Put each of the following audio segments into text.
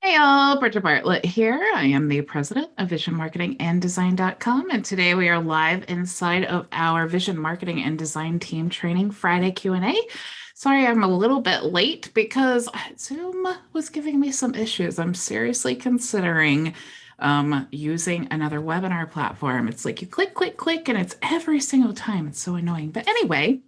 Hey all, Bridget Bartlett here. I am the president of Vision Marketing and Design.com, and today we are live inside of our Vision Marketing and Design Team Training Friday Q&A. Sorry, I'm a little bit late because Zoom was giving me some issues. I'm seriously considering using another webinar platform. It's like you click, click, click, and it's every single time. It's so annoying. But anyway,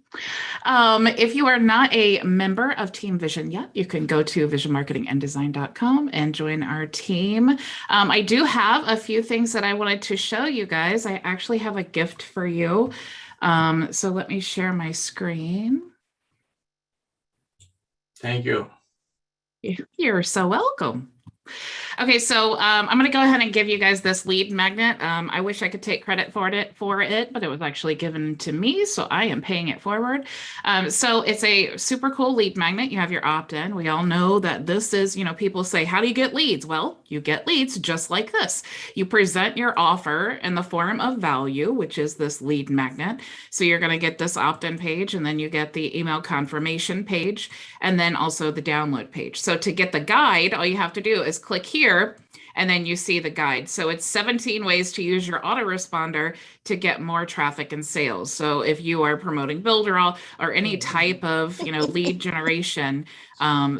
if you are not a member of Team Vision yet, you can go to visionmarketinganddesign.com and join our team. I do have a few things that I wanted to show you guys. I actually have a gift for you. So let me share my screen. Thank you. You're so welcome. Okay, so I'm going to go ahead and give you guys this lead magnet. I wish I could take credit for it, but it was actually given to me, so I am paying it forward. So it's a super cool lead magnet. You have your opt-in. We all know that this is, people say, how do you get leads? Well, you get leads just like this. You present your offer in the form of value, which is this lead magnet. So you're going to get this opt-in page, and then you get the email confirmation page, and then also the download page. So to get the guide, all you have to do is click here, and then you see the guide. So it's 17 ways to use your autoresponder to get more traffic and sales. So if you are promoting Builderall or any type of lead generation,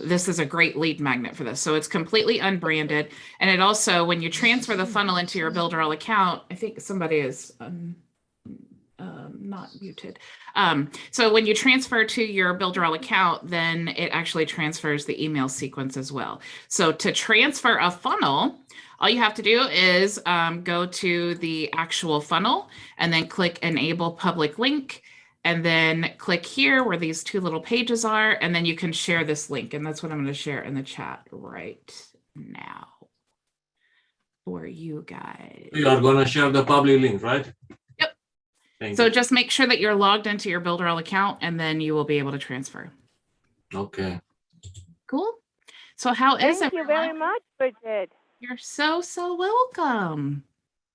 this is a great lead magnet for this. So it's completely unbranded. And it also, when you transfer the funnel into your Builderall account, I think somebody is not muted. So when you transfer to your Builderall account, then it actually transfers the email sequence as well. So to transfer a funnel, all you have to do is go to the actual funnel and then click Enable Public Link, and then click here where these two little pages are, and then you can share this link. And that's what I'm going to share in the chat right now for you guys. You are going to share the public link, right? So just make sure that you're logged into your Builderall account, and then you will be able to transfer. Okay. Cool. So how is it? Thank you very much, Bridget. You're so welcome.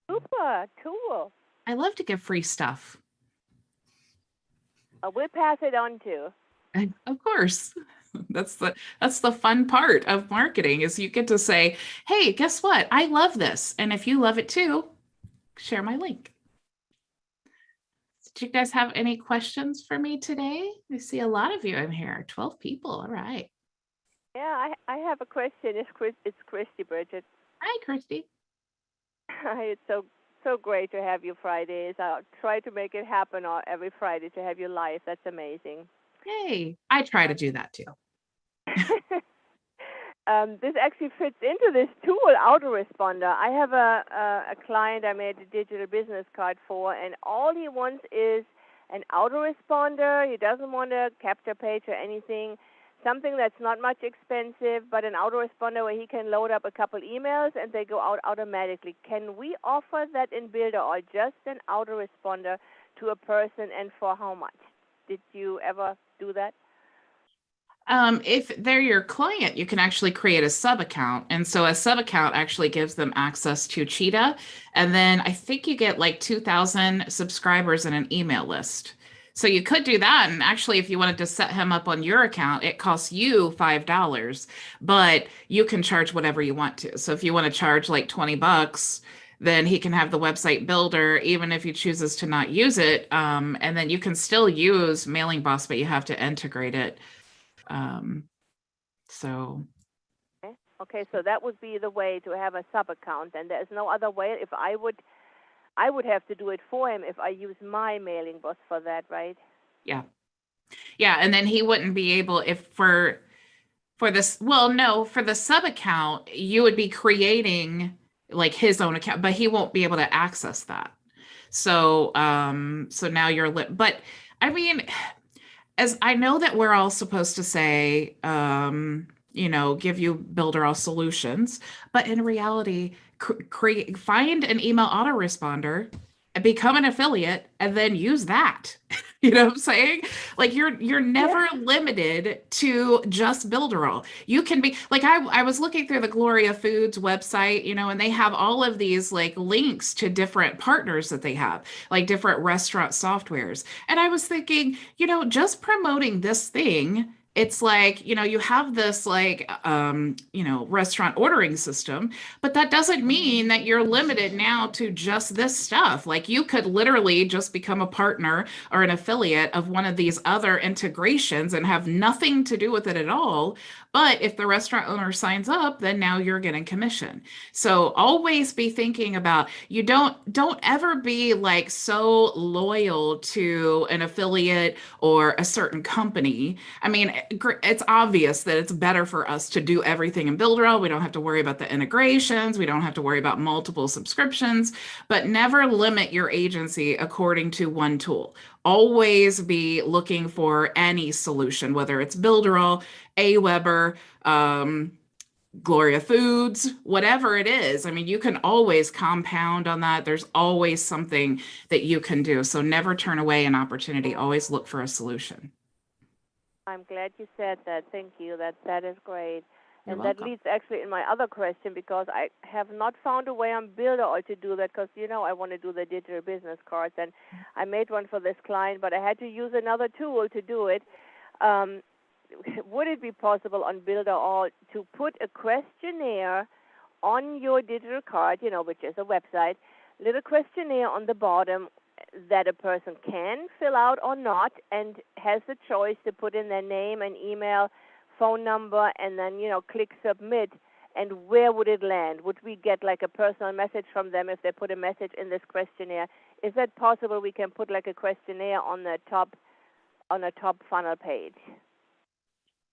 Super cool. I love to give free stuff. We'll pass it on too. And of course. That's the fun part of marketing, is you get to say, hey, guess what? I love this. And if you love it too, share my link. Do you guys have any questions for me today? I see a lot of you in here, 12 people. All right. Yeah, I have a question. It's Christy, Bridget. Hi, Christy. It's so great to have you Fridays. I'll try to make it happen every Friday to have you live. That's amazing. Yay. I try to do that too. This actually fits into this tool, Autoresponder. I have a client I made a digital business card for, and all he wants is an autoresponder. He doesn't want a capture page or anything, something that's not much expensive, but an autoresponder where he can load up a couple emails and they go out automatically. Can we offer that in Builder, or just an autoresponder to a person, and for how much? Did you ever do that? If they're your client, you can actually create a sub account. And so a sub account actually gives them access to Cheetah. And then I think you get like 2,000 subscribers in an email list. So you could do that. And actually, if you wanted to set him up on your account, it costs you $5, but you can charge whatever you want to. So if you want to charge like $20, then he can have the website builder, even if he chooses to not use it. And then you can still use Mailing Boss, but you have to integrate it. Okay, so that would be the way to have a sub account, and there's no other way. If I would have to do it for him if I use my Mailing Boss for that, right? Yeah, and then he wouldn't be able, if for this, well, no, for the sub account, you would be creating like his own account, but he won't be able to access that. So so now you're but I mean, as I know that we're all supposed to say, give you Builderall solutions, but in reality, find an email autoresponder and become an affiliate, and then use that. You know what I'm saying? Like you're never limited to just Builderall. You can be like, I was looking through the Gloria Foods website, and they have all of these like links to different partners that they have, like different restaurant softwares. And I was thinking, just promoting this thing it's like, you have this like, restaurant ordering system, but that doesn't mean that you're limited now to just this stuff. Like you could literally just become a partner or an affiliate of one of these other integrations and have nothing to do with it at all. But if the restaurant owner signs up, then now you're getting commission. So always be thinking about, you don't ever be like so loyal to an affiliate or a certain company. I mean, it's obvious that it's better for us to do everything in Builderall. We don't have to worry about the integrations. We don't have to worry about multiple subscriptions, but never limit your agency according to one tool. Always be looking for any solution, whether it's Builderall, Aweber, Gloria Foods, whatever it is. I mean, you can always compound on that. There's always something that you can do. So never turn away an opportunity. Always look for a solution. I'm glad you said that. Thank you. That is great. You're And welcome. that leads actually in my other question, because I have not found a way on Builderall to do that, because, I want to do the digital business cards, and I made one for this client, but I had to use another tool to do it. Would it be possible on Builderall to put a questionnaire on your digital card, which is a website, little questionnaire on the bottom that a person can fill out or not, and has the choice to put in their name and email, phone number, and then, click submit, and where would it land? Would we get like a personal message from them if they put a message in this questionnaire? Is that possible? We can put like a questionnaire on the top funnel page.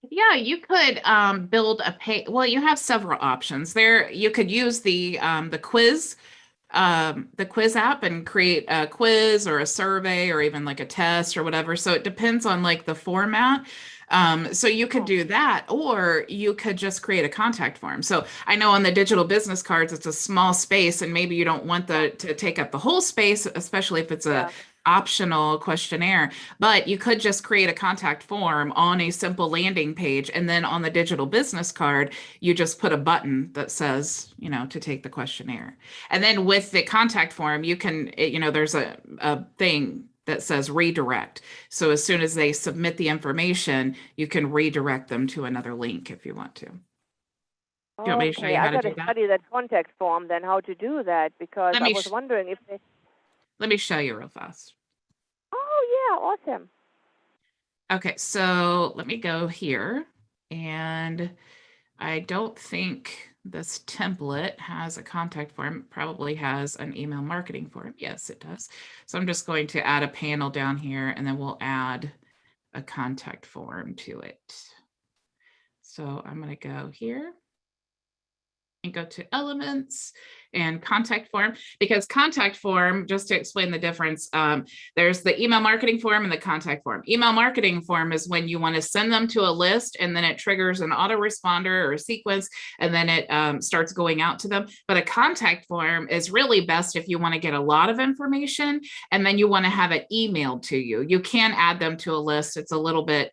Yeah, you could build a page. Well, you have several options there. You could use the quiz app and create a quiz or a survey or even like a test or whatever. So it depends on like the format. So you could do that, or you could just create a contact form. So I know on the digital business cards, it's a small space, and maybe you don't want to take up the whole space, especially if it's a optional questionnaire, but you could just create a contact form on a simple landing page. And then on the digital business card, you just put a button that says, to take the questionnaire. And then with the contact form, you can, there's a thing that says redirect. So as soon as they submit the information, you can redirect them to another link if you want to. Do you want me to show you how to do that? I got to study that contact form then, how to do that, because I was wondering if they... Let me show you real fast. Oh, yeah, awesome. Okay, so let me go here, and I don't think this template has a contact form. It probably has an email marketing form. Yes, it does. So I'm just going to add a panel down here, and then we'll add a contact form to it. So I'm going to go here and go to elements and contact form, because contact form, just to explain the difference, there's the email marketing form and the contact form. Email marketing form is when you want to send them to a list, and then it triggers an autoresponder or a sequence, and then it starts going out to them. But a contact form is really best if you want to get a lot of information, and then you want to have it emailed to you. You can add them to a list. It's a little bit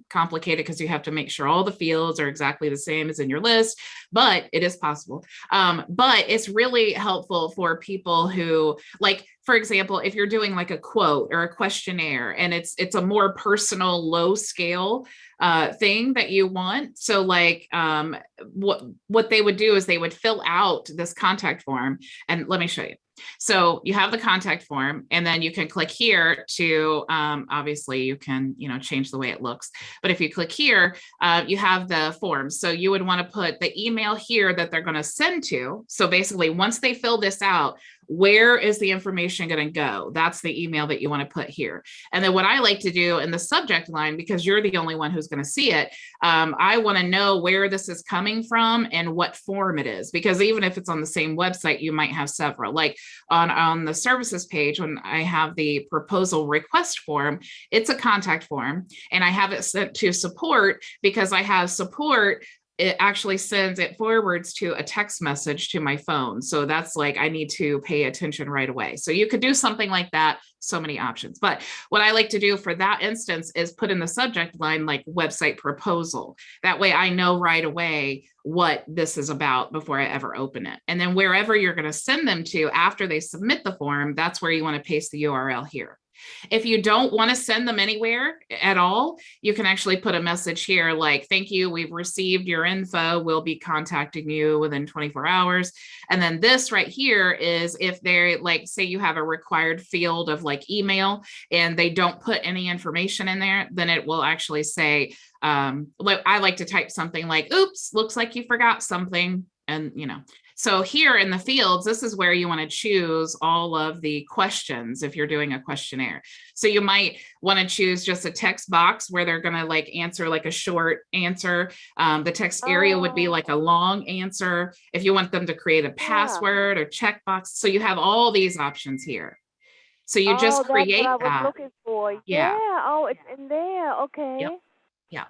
complicated because you have to make sure all the fields are exactly the same as in your list, but it is possible. But it's really helpful for people who, like, for example, if you're doing like a quote or a questionnaire, and it's a more personal, low scale thing that you want. So like what they would do is they would fill out this contact form, and let me show you. So you have the contact form, and then you can click here to, obviously you can, change the way it looks. But if you click here, you have the forms. So you would want to put the email here that they're going to send to. So basically, once they fill this out, where is the information going to go? That's the email that you want to put here. And then what I like to do in the subject line, because you're the only one who's going to see it, I want to know where this is coming from and what form it is, because even if it's on the same website, you might have several. Like on the services page, when I have the proposal request form, it's a contact form, and I have it sent to support because I have support. It actually sends it forwards to a text message to my phone. So that's like, I need to pay attention right away. So you could do something like that. So many options. But what I like to do for that instance is put in the subject line, like website proposal. That way I know right away what this is about before I ever open it. And then wherever you're going to send them to after they submit the form, that's where you want to paste the URL here. If you don't want to send them anywhere at all, you can actually put a message here like, thank you, we've received your info. We'll be contacting you within 24 hours. And then this right here is if they're like, say you have a required field of like email and they don't put any information in there, then it will actually say, I like to type something like, oops, looks like you forgot something. And, so here in the fields, this is where you want to choose all of the questions if you're doing a questionnaire. So you might want to choose just a text box where they're going to like answer like a short answer. The text area would be like a long answer. If you want them to create a password or checkbox. So you have all these options here. So you just create that's what I was that. looking for. Yeah. Oh, it's in there. Okay. Yep. Yeah.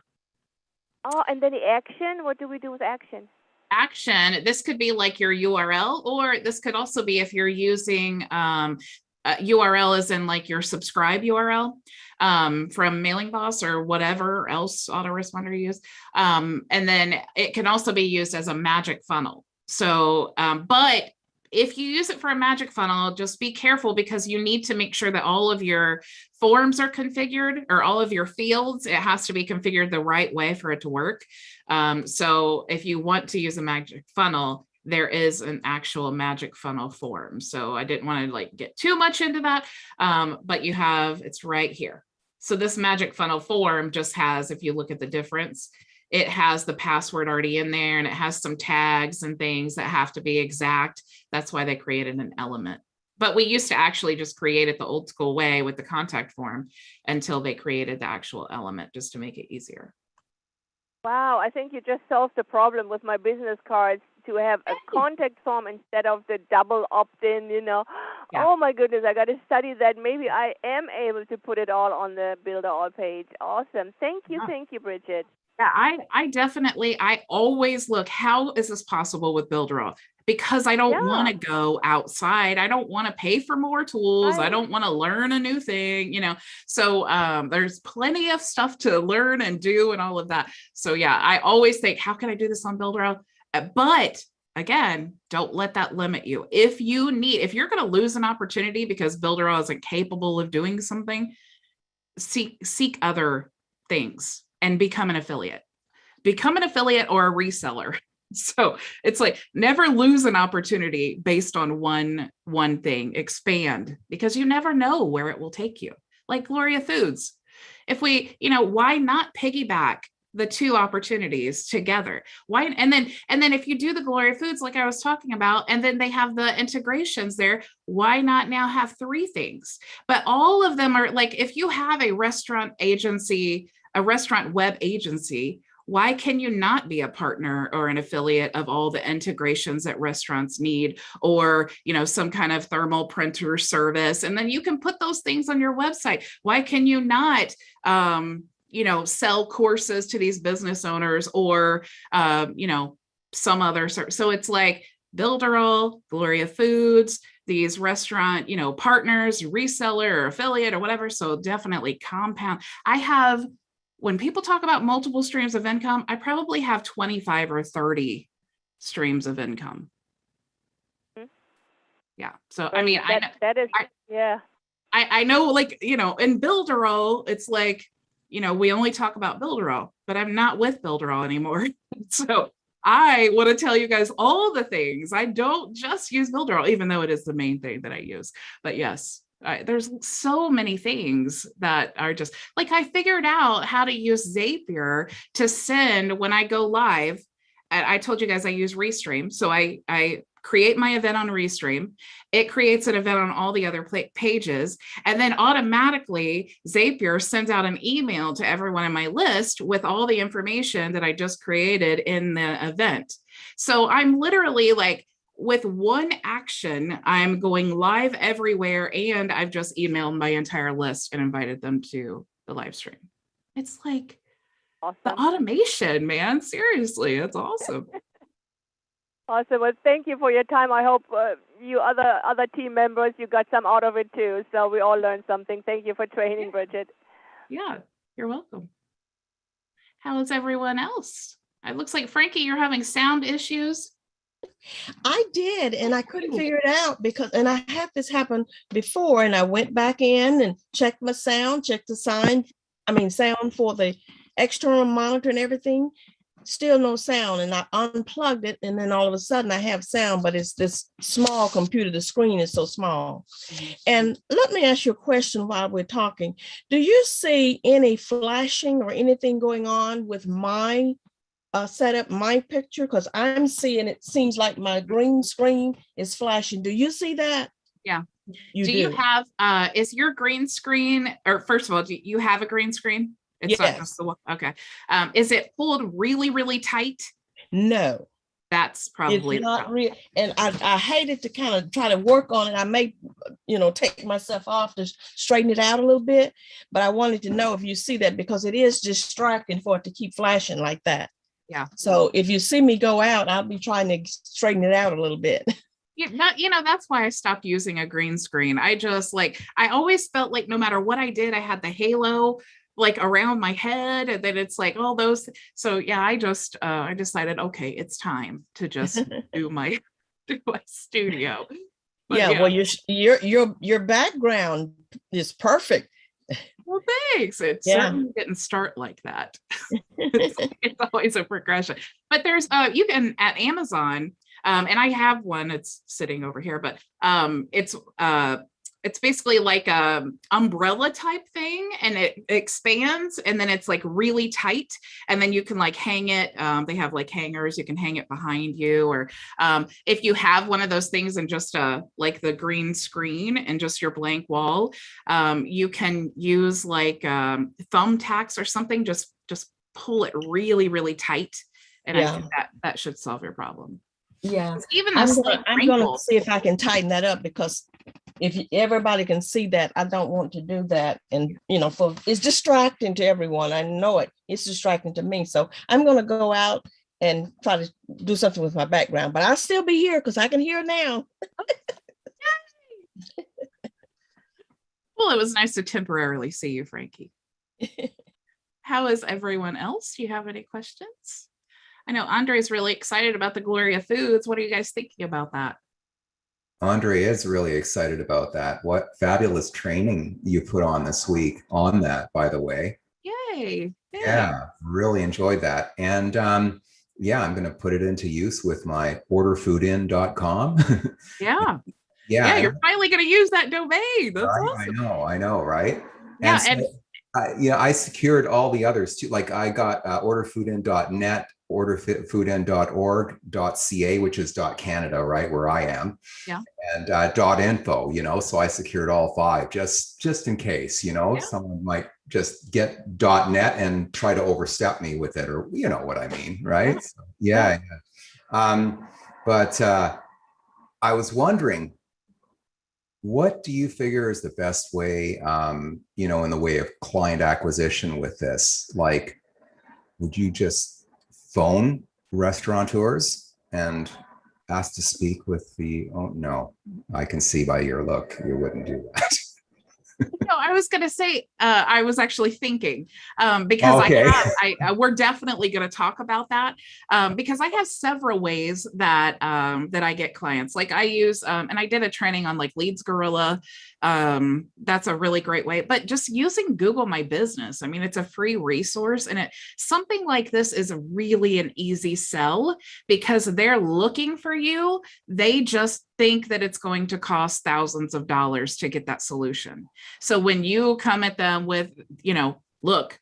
Oh, and then the action. What do we do with action? Action, this could be like your URL, or this could also be if you're using URL as in like your subscribe URL from Mailing Boss or whatever else autoresponder you use. And then it can also be used as a magic funnel. So, but if you use it for a magic funnel, just be careful because you need to make sure that all of your forms are configured or all of your fields, it has to be configured the right way for it to work. So if you want to use a magic funnel, there is an actual magic funnel form. So I didn't want to like get too much into that, but it's right here. So this magic funnel form just has, if you look at the difference, it has the password already in there and it has some tags and things that have to be exact. That's why they created an element. But we used to actually just create it the old school way with the contact form until they created the actual element just to make it easier. Wow, I think you just solved the problem with my business cards to have a contact form instead of the double opt-in, Yeah. Oh my goodness, I got to study that. Maybe I am able to put it all on the Builder All page. Awesome. Thank you, Bridget. Yeah, I always look, how is this possible with Builderall? Because I don't want to go outside. I don't want to pay for more tools. I don't want to learn a new thing, So there's plenty of stuff to learn and do and all of that. So yeah, I always think, how can I do this on Builderall? But again, don't let that limit you. If you're going to lose an opportunity because Builderall isn't capable of doing something, seek other things and become an affiliate or a reseller. So it's like, never lose an opportunity based on one thing. Expand, because you never know where it will take you. Like Gloria Foods. If we, why not piggyback the two opportunities together? Why? And then if you do the Gloria Foods, like I was talking about, and then they have the integrations there, why not now have 3 things? But all of them are like, if you have a restaurant web agency, why can you not be a partner or an affiliate of all the integrations that restaurants need, or, some kind of thermal printer service? And then you can put those things on your website. Why can you not, sell courses to these business owners or, some other service? So it's like Builderall, Gloria Foods, these restaurant, partners, reseller or affiliate or whatever. So definitely compound. When people talk about multiple streams of income, I probably have 25 or 30 streams of income. Mm-hmm. Yeah. So, I mean, I know, like, in Builderall, it's like, we only talk about Builderall, but I'm not with Builderall anymore. So I want to tell you guys all the things. I don't just use Builderall, even though it is the main thing that I use. But yes, there's so many things that are just like, I figured out how to use Zapier to send when I go live. I told you guys I use Restream. So I create my event on Restream. It creates an event on all the other pages. And then automatically Zapier sends out an email to everyone in my list with all the information that I just created in the event. So I'm literally like, with one action, I'm going live everywhere, and I've just emailed my entire list and invited them to the live stream. It's like awesome. The automation, man. Seriously, it's awesome. Awesome. Well, thank you for your time. I hope you other team members, you got some out of it too. So we all learned something. Thank you for training, Bridget. Yeah, you're welcome. How is everyone else? It looks like, Frankie, you're having sound issues. I did, and I couldn't figure it out and I had this happen before, and I went back in and checked my sound, checked the sound for the external monitor and everything. Still no sound, and I unplugged it, and then all of a sudden I have sound, but it's this small computer. The screen is so small. And let me ask you a question while we're talking. Do you see any flashing or anything going on with my setup, my picture? Because I'm seeing, it seems like my green screen is flashing. Do you see that? Yeah. You do you have, is your green screen, or first of all, do you have a green screen? It's not just the one. Okay. Is it pulled really, really tight? No. That's probably it's not real. And I hated to kind of try to work on it. I may, take myself off to straighten it out a little bit, but I wanted to know if you see that, because it is distracting for it to keep flashing like that. Yeah. So if you see me go out, I'll be trying to straighten it out a little bit. That's why I stopped using a green screen. I always felt like no matter what I did, I had the halo like around my head, and then it's like all those. So yeah, I decided, okay, it's time to just do my studio. But well, your background is perfect. Well, thanks. It certainly didn't start like that. It's always a progression. But there's you can at Amazon, and I have one. It's sitting over here, but it's basically like a umbrella type thing, and it expands, and then it's like really tight, and then you can like hang it. They have like hangers, you can hang it behind you, or if you have one of those things and just like the green screen and just your blank wall, you can use like thumbtacks or something, just pull it really, really tight, and I think that should solve your problem. Yeah, even I'm gonna see if I can tighten that up, because if everybody can see that, I don't want to do that. And it's distracting to everyone. I know it's distracting to me. So I'm gonna go out and try to do something with my background, but I'll still be here because I can hear now. Well, it was nice to temporarily see you, Frankie. How is everyone else? Do you have any questions? I know Andre's really excited about the Gloria Foods. What are you guys thinking about that? Andre is really excited about that. What fabulous training you put on this week on that, by the way. Yay. Yeah, really enjoyed that. And I'm going to put it into use with my orderfoodin.com. Yeah. Yeah, you're finally going to use that domain. That's right, awesome. I know, right? Yeah, and so, I secured all the others too. Like I got orderfoodin.net, orderfoodin.org.ca, which is .canada, right, where I am. Yeah. And .info, so I secured all 5 just in case, someone might just get .net and try to overstep me with it, or you know what I mean, right? Yeah. But I was wondering, what do you figure is the best way, in the way of client acquisition with this? Like, would you just phone restaurateurs and ask to speak with no, I can see by your look, you wouldn't do that. No, I was going to say, I was actually thinking, because we're definitely going to talk about that, because I have several ways that I get clients. Like I use, and I did a training on like Leads Gorilla. That's a really great way, but just using Google My Business. I mean, it's a free resource, and something like this is really an easy sell, because they're looking for you. They just think that it's going to cost thousands of dollars to get that solution. So when you come at them with, look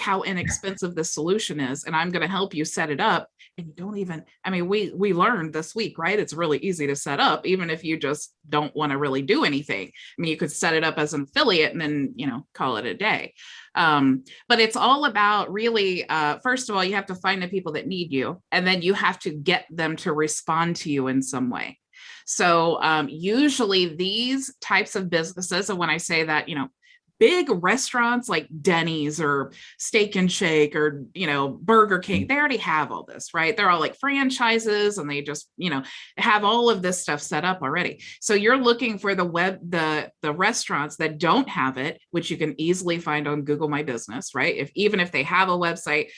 how inexpensive this solution is, and I'm going to help you set it up. And you don't even, we learned this week, right? It's really easy to set up, even if you just don't want to really do anything. You could set it up as an affiliate and then, call it a day. But it's all about really, first of all, you have to find the people that need you, and then you have to get them to respond to you in some way. So usually these types of businesses, and when I say that, big restaurants like Denny's or Steak and Shake or, Burger King, they already have all this, right? They're all like franchises and they just, have all of this stuff set up already. So you're looking for the restaurants that don't have it, which you can easily find on Google My Business, right? Even if they have a website,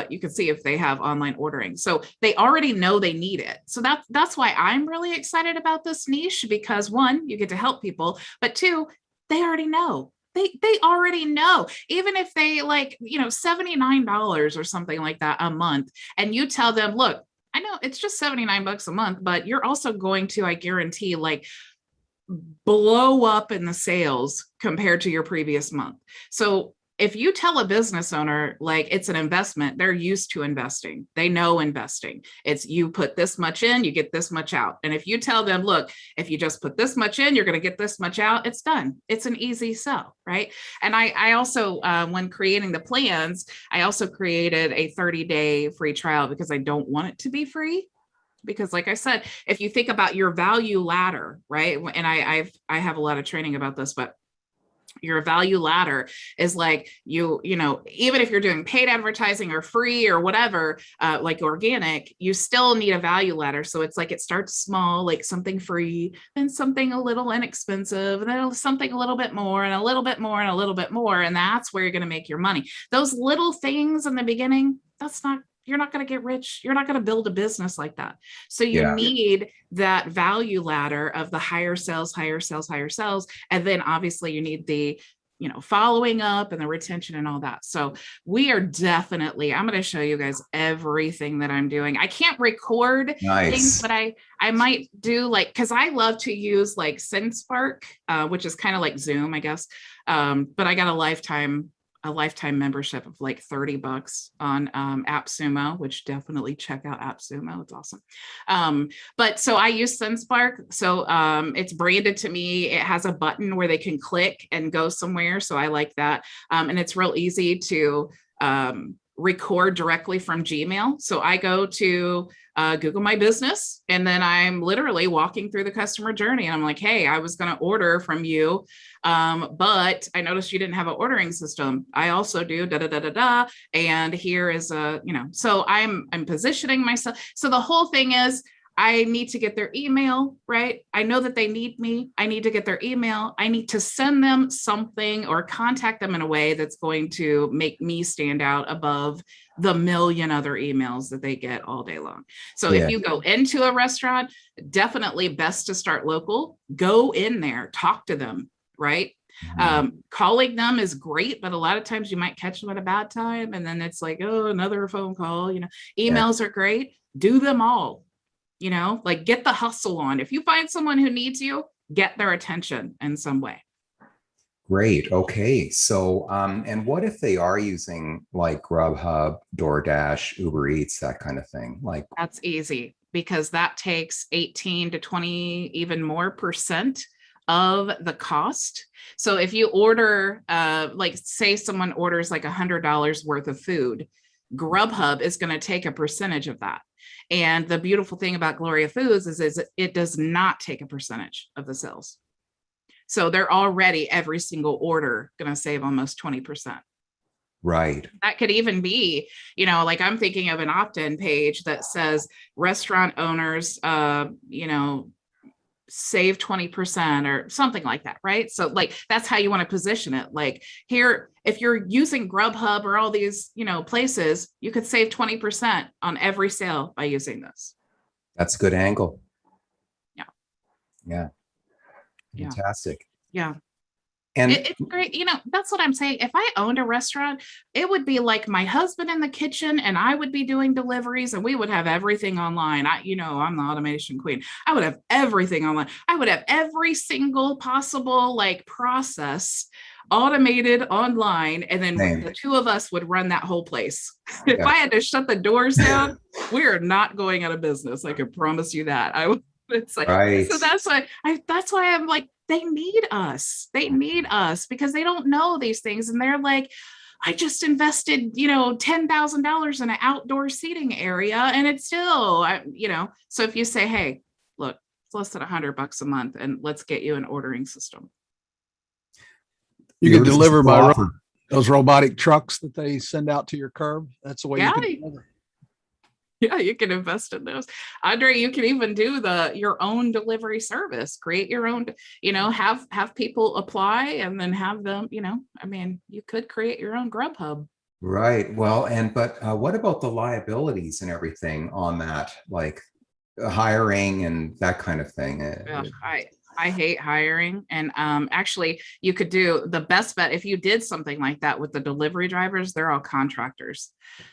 you can see if they have online ordering. So they already know they need it. So that's why I'm really excited about this niche, because one, you get to help people, but two, they already know. They already know, even if they like, $79 or something like that a month. And you tell them, look, I know it's just $79 a month, but you're also going to, I guarantee, like blow up in the sales compared to your previous month. So if you tell a business owner, like it's an investment, they're used to investing. They know investing. It's you put this much in, you get this much out. And if you tell them, look, if you just put this much in, you're going to get this much out, it's done. It's an easy sell, right? And I also, when creating the plans, I also created a 30-day free trial because I don't want it to be free. Because like I said, if you think about your value ladder, right? And I have a lot of training about this, but your value ladder is like even if you're doing paid advertising or free or whatever, like organic, you still need a value ladder. So it's like it starts small, like something free, then something a little inexpensive, and then something a little bit more and a little bit more and a little bit more. And that's where you're going to make your money. Those little things in the beginning, you're not going to get rich. You're not going to build a business like that. So you need that value ladder of the higher sales, higher sales, higher sales. And then obviously you need the, following up and the retention and all that. So we are definitely, I'm going to show you guys everything that I'm doing. I can't record things, but I might do cause I love to use like SendSpark, which is kind of like Zoom, I guess. But I got a lifetime membership of like $30 on AppSumo, which definitely check out AppSumo. It's awesome. But so I use SendSpark. So it's branded to me. It has a button where they can click and go somewhere. So I like that. And it's real easy to record directly from Gmail. So I go to Google My Business, and then I'm literally walking through the customer journey. And I'm like, hey, I was going to order from you, but I noticed you didn't have an ordering system. I also do da da da da da. And here is so I'm positioning myself. So the whole thing is, I need to get their email, right? I know that they need me. I need to get their email. I need to send them something or contact them in a way that's going to make me stand out above the million other emails that they get all day long. So if you go into a restaurant, definitely best to start local. Go in there, talk to them, right? Calling them is great, but a lot of times you might catch them at a bad time. And then it's like, oh, another phone call, emails are great. Do them all. Like get the hustle on. If you find someone who needs you, get their attention in some way. Great. Okay. So, and what if they are using like Grubhub, DoorDash, Uber Eats, that kind of thing? Like that's easy because that takes 18 to 20, even more % of the cost. So if you order, like say someone orders like $100 worth of food, Grubhub is going to take a percentage of that. And the beautiful thing about Gloria Foods is it does not take a percentage of the sales. So they're already every single order going to save almost 20%. Right. That could even be, like I'm thinking of an opt-in page that says restaurant owners, save 20% or something like that, right? So like, that's how you want to position it. Like here, if you're using Grubhub or all these, places, you could save 20% on every sale by using this. That's a good angle. Yeah. Fantastic. Yeah. And it's great. That's what I'm saying. If I owned a restaurant, it would be like my husband in the kitchen and I would be doing deliveries and we would have everything online. I'm the automation queen. I would have everything online. I would have every single possible process automated online. And then the two of us would run that whole place. If I had to shut the doors down, we are not going out of business. I can promise you that. It's like, right. So that's why I'm like, they need us because they don't know these things. And they're like, I just invested, $10,000 in an outdoor seating area. And it's still, so if you say, hey, look, it's less than $100 a month and let's get you an ordering system. You can Yours is deliver by offered. those robotic trucks that they send out to your curb. That's the way you Yeah. can deliver. Yeah, you can invest in those. Andre, you can even do your own delivery service, create your own, have people apply and then have them, I mean, you could create your own Grubhub. Right. Well, but what about the liabilities and everything on that, like hiring and that kind of thing? Ugh, I hate hiring. And actually, you could do the best bet if you did something like that with the delivery drivers, they're all contractors.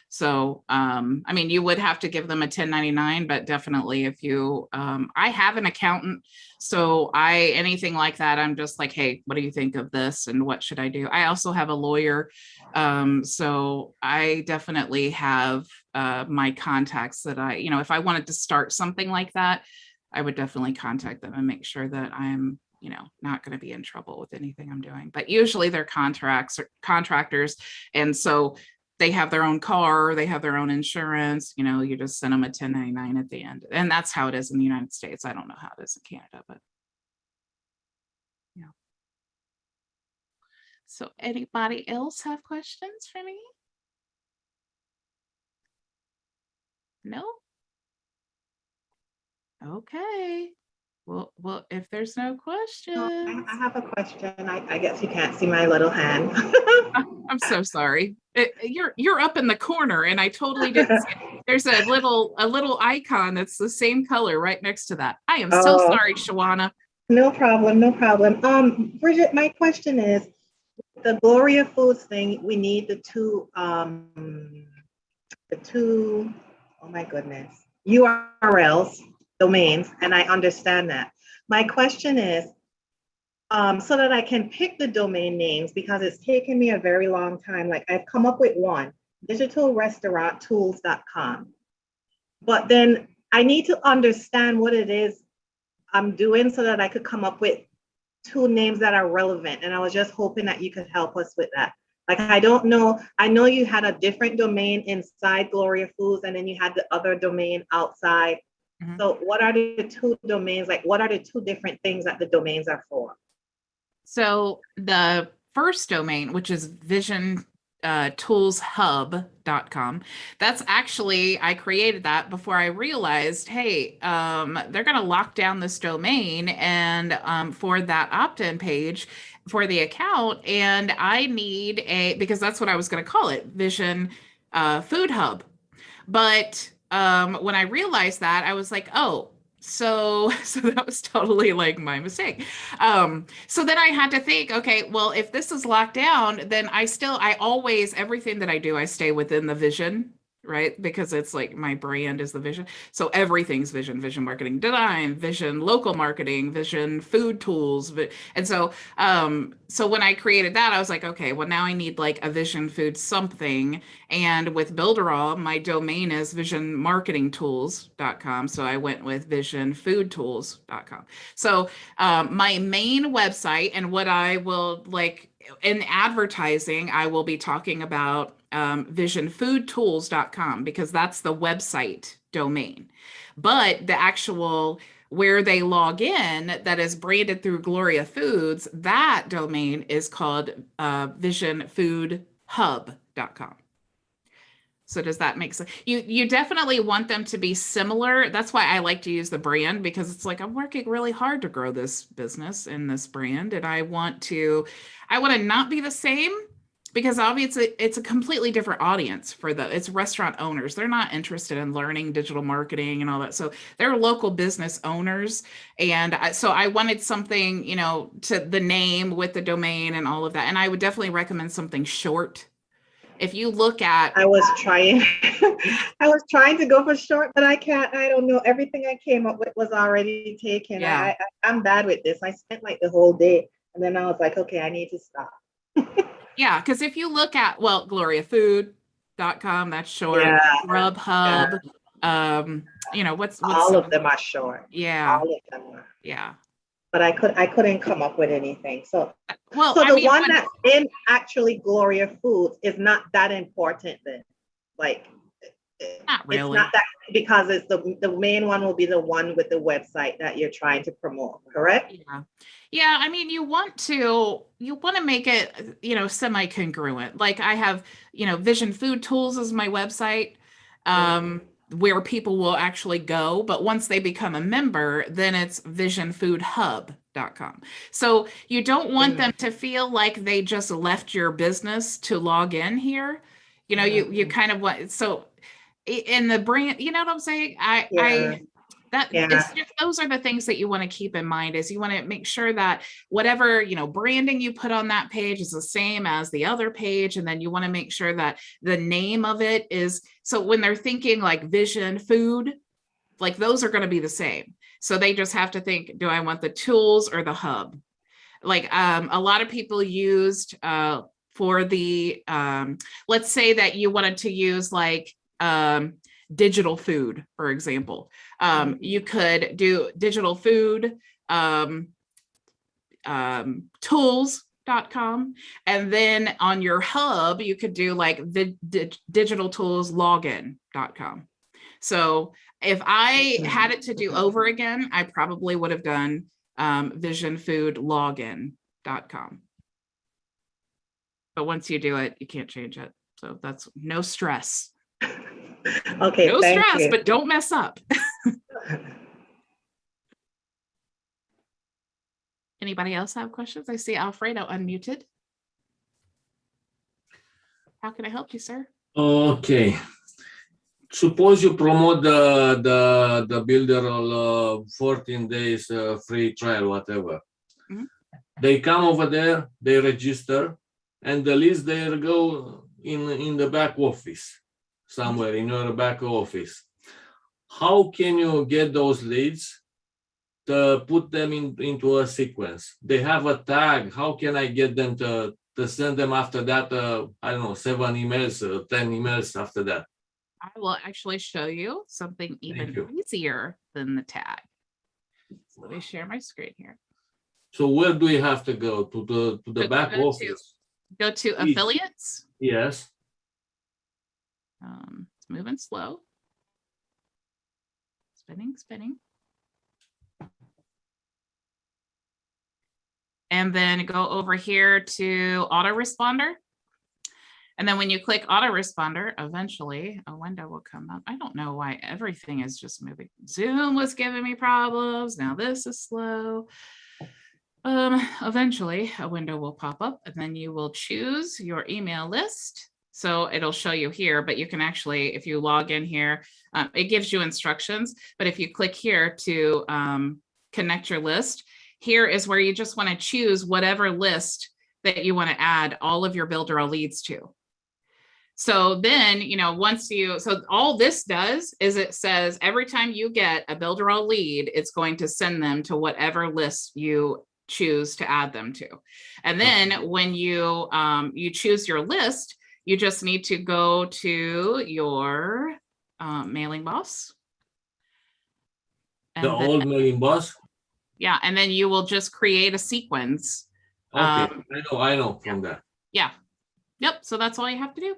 So, I mean, you would have to give them a 1099, but definitely if you, I have an accountant. So anything like that, I'm just like, hey, what do you think of this? And what should I do? I also have a lawyer. So I definitely have my contacts that if I wanted to start something like that, I would definitely contact them and make sure that I'm, not going to be in trouble with anything I'm doing. But usually they're contractors. And so they have their own car, they have their own insurance, you just send them a 1099 at the end. And that's how it is in the United States. I don't know how it is in Canada, but yeah. So anybody else have questions for me? No? Okay. Well, if there's no questions. I have a question. I guess you can't see my little hand. I'm so sorry. You're up in the corner and I totally didn't see it. There's a little icon that's the same color right next to that. I am so sorry, Shawana. No problem, no problem. Bridget, my question is, the Gloria Foods thing, we need the two, oh my goodness, URLs, domains, and I understand that. My question is, so that I can pick the domain names, because it's taken me a very long time. Like I've come up with one, digitalrestauranttools.com. But then I need to understand what it is I'm doing so that I could come up with two names that are relevant. And I was just hoping that you could help us with that. Like, I don't know. I know you had a different domain inside Gloria Foods, and then you had the other domain outside. Mm-hmm. So what are the two domains? Like, what are the two different things that the domains are for? So the first domain, which is visiontoolshub.com, that's actually, I created that before I realized, hey, they're going to lock down this domain and for that opt-in page for the account. And I need because that's what I was going to call it, Vision Food Hub. But when I realized that, I was like, oh, so that was totally like my mistake. So then I had to think, okay, well, if this is locked down, then I always, everything that I do, I stay within the vision, right? Because it's like my brand is the vision. So everything's vision marketing design, vision local marketing, vision food tools. And so, so when I created that, I was like, okay, well, now I need like a vision food something. And with Builderall, my domain is visionmarketingtools.com. So I went with visionfoodtools.com. So my main website, and what I will like in advertising, I will be talking about visionfoodtools.com, because that's the website domain. But the actual where they log in, that is branded through Gloria Foods, that domain is called visionfoodhub.com. So does that make sense? You definitely want them to be similar. That's why I like to use the brand, because it's like, I'm working really hard to grow this business and this brand, and I want to not be the same, because obviously it's a completely different audience it's restaurant owners. They're not interested in learning digital marketing and all that. So they're local business owners. And so I wanted something, to the name with the domain and all of that. And I would definitely recommend something short. If you look at, I was trying to go for short, but I don't know. Everything I came up with was already taken. Yeah. I'm bad with this. I spent like the whole day, and then I was like, okay, I need to stop. Yeah, because if you look at, gloriafood.com, that's short. Yeah. Grubhub, what's all of them are short. Yeah. All of them are. Yeah. But I couldn't come up with anything. So one that's in actually Gloria Foods is not that important then. Like, Not It's really. not that, because it's the main one will be the one with the website that you're trying to promote, correct? Yeah. Yeah, I mean, you want to make it, semi-congruent. Like I have, Vision Food Tools is my website, where people will actually go, but once they become a member, then it's visionfoodhub.com. So you don't want them to feel like they just left your business to log in here. You kind of want, so in the brand, you know what I'm saying? It's just, those are the things that you want to keep in mind, is you want to make sure that whatever, branding you put on that page is the same as the other page. And then you want to make sure that the name of it is, so when they're thinking like Vision Food, like those are going to be the same. So they just have to think, do I want the tools or the hub? Like a lot of people used for the, let's say that you wanted to use like digital food, for example. You could do digital food tools.com, and then on your hub you could do like digital tools login.com. So if I had it to do over again, I probably would have done visionfoodlogin.com. But once you do it, you can't change it. So that's no stress. Okay, no thank stress, you. but don't mess up. Anybody else have questions? I see Alfredo unmuted. How can I help you, sir? Okay. Suppose you promote the builder 14 days free trial, whatever. Mhm. They come over there, they register, and the leads they go in the back office, somewhere in your back office. How can you get those leads to put them into a sequence? They have a tag. How can I get them to send them after that? I don't know, 7 emails, 10 emails after that. I will actually show you something even you. easier than the tag. So let me share my screen here. So where do we have to go? To the back office? Go to Please. affiliates. Yes. It's moving slow. Spinning. And then go over here to Autoresponder. And then when you click Autoresponder, eventually a window will come up. I don't know why everything is just moving. Zoom was giving me problems. Now this is slow. Eventually a window will pop up, and then you will choose your email list. So it'll show you here, but you can actually, if you log in here, it gives you instructions. But if you click here to connect your list, here is where you just want to choose whatever list that you want to add all of your builder leads to. So then, so all this does is it says every time you get a builder lead, it's going to send them to whatever list you choose to add them to. And then when you choose your list, you just need to go to your mailing boss. The old mailing boss? Yeah, and then you will just create a sequence. Okay, I know from that. Yeah. Yep. So that's all you have to do.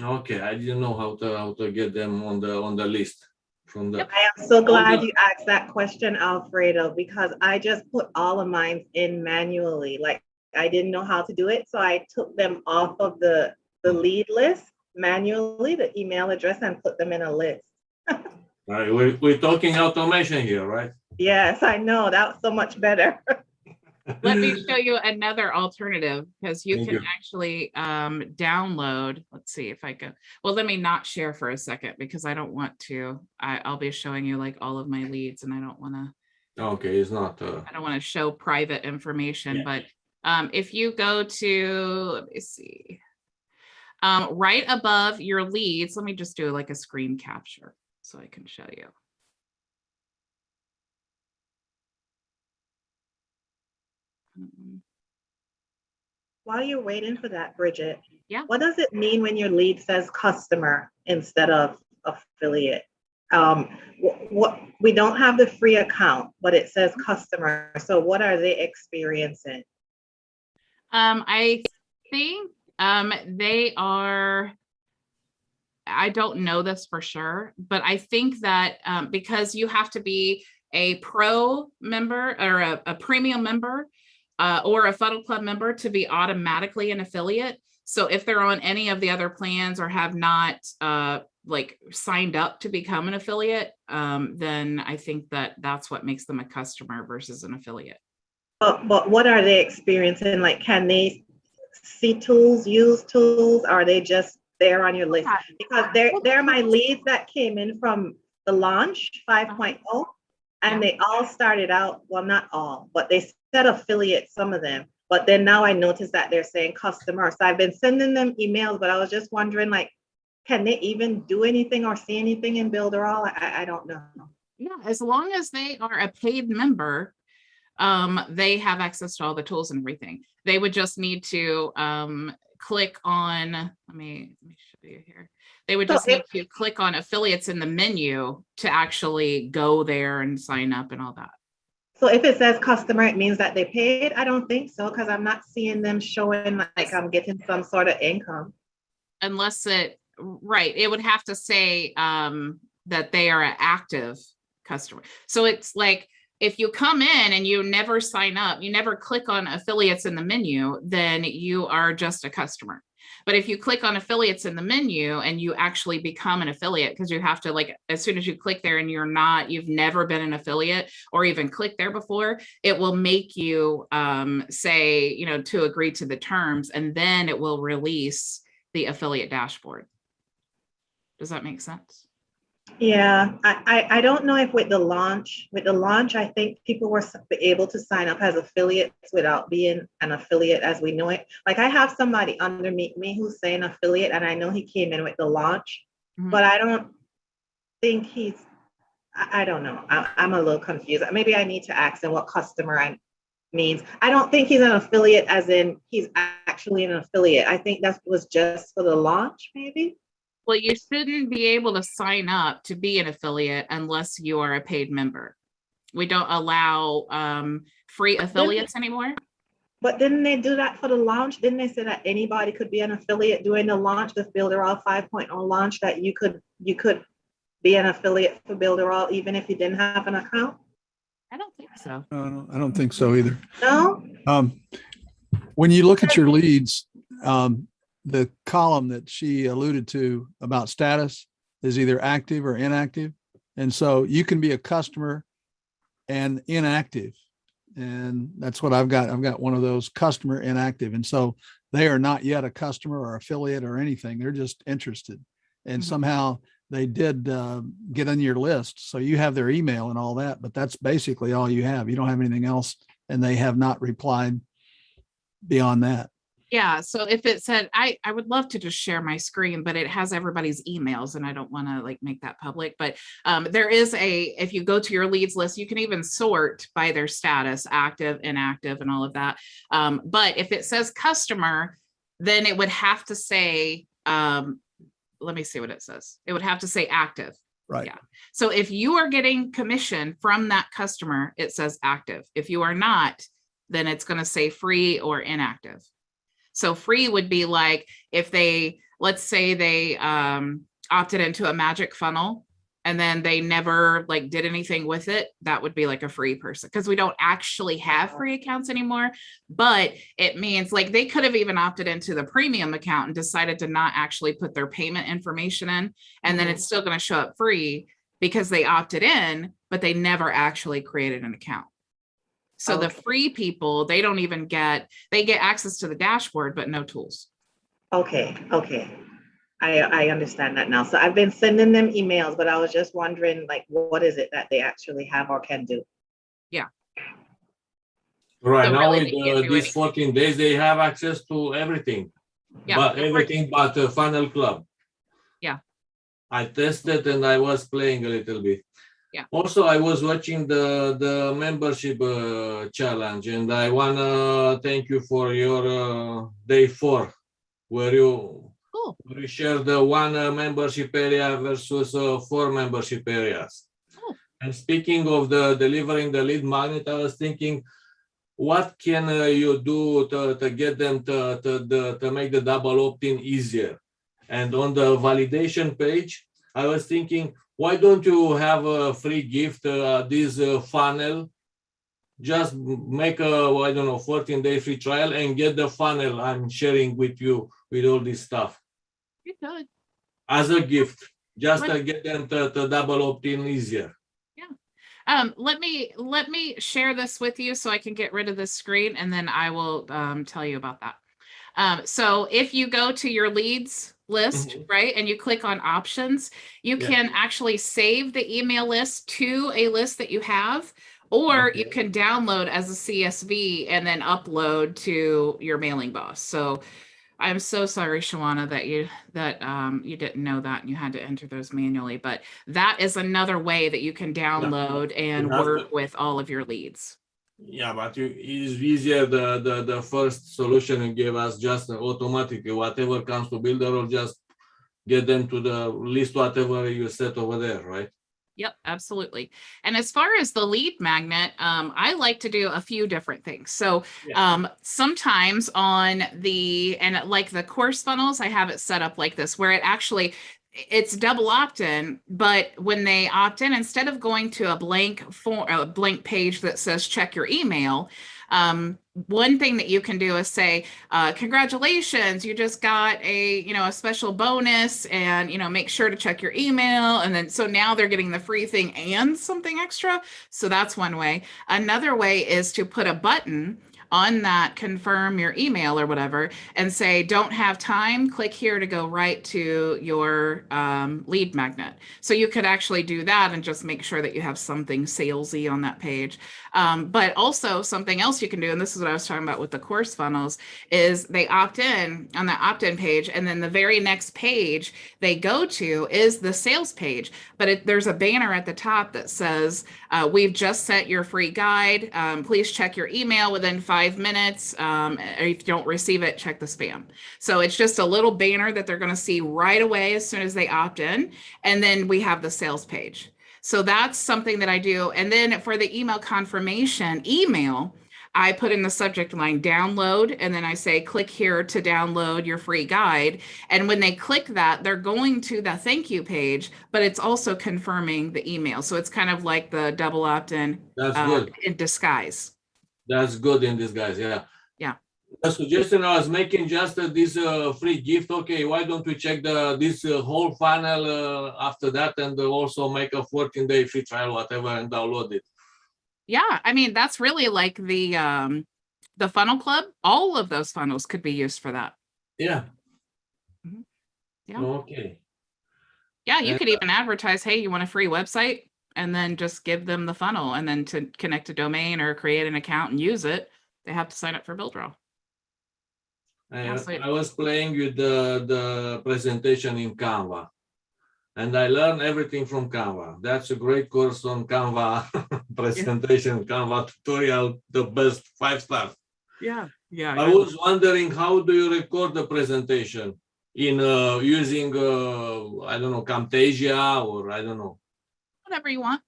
Okay, I didn't know how to get them on the list from the. I am so glad you asked that question, Alfredo, because I just put all of mine in manually. Like I didn't know how to do it, so I took them off of the lead list manually, the email address, and put them in a list. Right, we're talking automation here, right? Yes, I know. That was so much better. Let me show you another alternative, because you can actually download. Let's see if I go. Well, let me not share for a second, because I don't want to. I'll be showing you like all of my leads, and I don't want to. Okay, it's not. I don't want to show private information, Yeah. but if you go to, let me see, right above your leads, let me just do like a screen capture so I can show you. While you're waiting for that, Bridget, Yeah. what does it mean when your lead says customer instead of affiliate? What we don't have the free account, but it says customer. So what are they experiencing? I think they are. I don't know this for sure, but I think that because you have to be a pro member or a premium member or a Funnel Club member to be automatically an affiliate. So if they're on any of the other plans or have not like signed up to become an affiliate, then I think that that's what makes them a customer versus an affiliate. But what are they experiencing? Like, can they see tools, use tools? Are they just there on your list? Because they're my leads that came in from the launch 5.0, and they all started out, well, not all, but they said affiliate, some of them. But then now I noticed that they're saying customer. So I've been sending them emails, but I was just wondering, like, can they even do anything or see anything in Builderall? I don't know. Yeah, as long as they are a paid member, they have access to all the tools and everything. They would just need to click on, let me show you here. They would just need to click on affiliates in the menu to actually go there and sign up and all that. So if it says customer, it means that they paid? I don't think so, because I'm not seeing them showing like I'm getting some sort of income. Unless it, right, it would have to say that they are an active customer. So it's like, if you come in and you never sign up, you never click on affiliates in the menu, then you are just a customer. But if you click on affiliates in the menu and you actually become an affiliate, because you have to, like, as soon as you click there and you've never been an affiliate or even clicked there before, it will make you say, you know, to agree to the terms, and then it will release the affiliate dashboard. Does that make sense? Yeah, I don't know if with the launch, I think people were able to sign up as affiliates without being an affiliate as we know it. Like, I have somebody underneath me who's saying affiliate, and I know he came in with the launch, but I don't think I don't know. I'm a little confused. Maybe I need to ask him what customer means. I don't think he's an affiliate as in he's actually an affiliate. I think that was just for the launch, maybe. Well, you shouldn't be able to sign up to be an affiliate unless you are a paid member. We don't allow free affiliates anymore. But didn't they do that for the launch? Didn't they say that anybody could be an affiliate during the launch, the Builderall 5.0 launch, that you could be an affiliate for Builderall even if you didn't have an account? I don't think so. I don't think so either. No? When you look at your leads, the column that she alluded to about status is either active or inactive. And so you can be a customer and inactive. And that's what I've got. I've got one of those, customer inactive. And so they are not yet a customer or affiliate or anything. They're just interested. And somehow they did get on your list. So you have their email and all that, but that's basically all you have. You don't have anything else. And they have not replied beyond that. Yeah. So if it said, I would love to just share my screen, but it has everybody's emails and I don't want to like make that public. But there is if you go to your leads list, you can even sort by their status, active, inactive, and all of that. But if it says customer, then it would have to say, let me see what it says. It would have to say active. Right. Yeah. So if you are getting commission from that customer, it says active. If you are not, then it's going to say free or inactive. So free would be like if they, let's say they opted into a magic funnel and then they never like did anything with it, that would be like a free person, because we don't actually have free accounts anymore. But it means like they could have even opted into the premium account and decided to not actually put their payment information in, and then it's still going to show up free because they opted in, but they never actually created an account. So the free people, they don't even they get access to the dashboard, but no tools. Okay. I understand that now. So I've been sending them emails, but I was just wondering, like, what is it that they actually have or can do? Yeah. Right. So now, really with these 14 days, they have access to everything. Yeah. But everything but the Funnel Club. Yeah. I tested and I was playing a little bit. Yeah. Also, I was watching the membership challenge, and I wanna thank you for your day 4, where you share the 1 membership area versus 4 membership areas. And speaking of the delivering the lead magnet, I was thinking, what can you do to get them to make the double opt-in easier? And on the validation page, I was thinking, why don't you have a free gift, this funnel? Just make a, I don't know, 14-day free trial and get the funnel I'm sharing with you with all this stuff. You could. As a gift, just to get them to double opt-in easier. Let me share this with you so I can get rid of this screen, and then I will tell you about that. So if you go to your leads list, right, and you click on options, you can actually save the email list to a list that you have, or you can download as a CSV and then upload to your mailing boss. So I'm so sorry, Shawana, that you didn't know that and you had to enter those manually, but that is another way that you can download and work with all of your leads. Yeah, but it's easier the first solution you gave us, just automatically whatever comes to builder, or just get them to the list whatever you set over there, right? Yep, absolutely. And as far as the lead magnet, I like to do a few different things. So sometimes on like the course funnels, I have it set up like this, where it's double opt-in, but when they opt in, instead of going to a blank page that says check your email, one thing that you can do is say, congratulations, you just got a special bonus, and make sure to check your email. And then so now they're getting the free thing and something extra. So that's one way. Another way is to put a button on that confirm your email or whatever and say, don't have time, click here to go right to your lead magnet. So you could actually do that and just make sure that you have something salesy on that page. But also something else you can do, and this is what I was talking about with the course funnels, is they opt in on the opt-in page, and then the very next page they go to is the sales page. But there's a banner at the top that says, we've just sent your free guide. Please check your email within 5 minutes. If you don't receive it, check the spam. So it's just a little banner that they're going to see right away as soon as they opt in. And then we have the sales page. So that's something that I do. And then for the email confirmation email, I put in the subject line download, and then I say, click here to download your free guide. And when they click that, they're going to the thank you page, but it's also confirming the email. So it's kind of like the double opt-in in disguise. That's good in disguise, yeah. Yeah. The suggestion I was making, just this free gift. Okay, why don't we check this whole funnel after that, and also make a 14-day free trial, whatever, and download it. Yeah, I mean, that's really like the funnel club. All of those funnels could be used for that. Yeah. Yeah. Okay. Yeah, you could even advertise, hey, you want a free website? And then just give them the funnel, and then to connect a domain or create an account and use it, they have to sign up for BuildRaw. I was playing with the presentation in Canva, and I learned everything from Canva. That's a great course on Canva presentation, Canva tutorial, the best 5 stars. Yeah. I was wondering, how do you record the presentation in using I don't know, Camtasia, or I don't know. Whatever you want.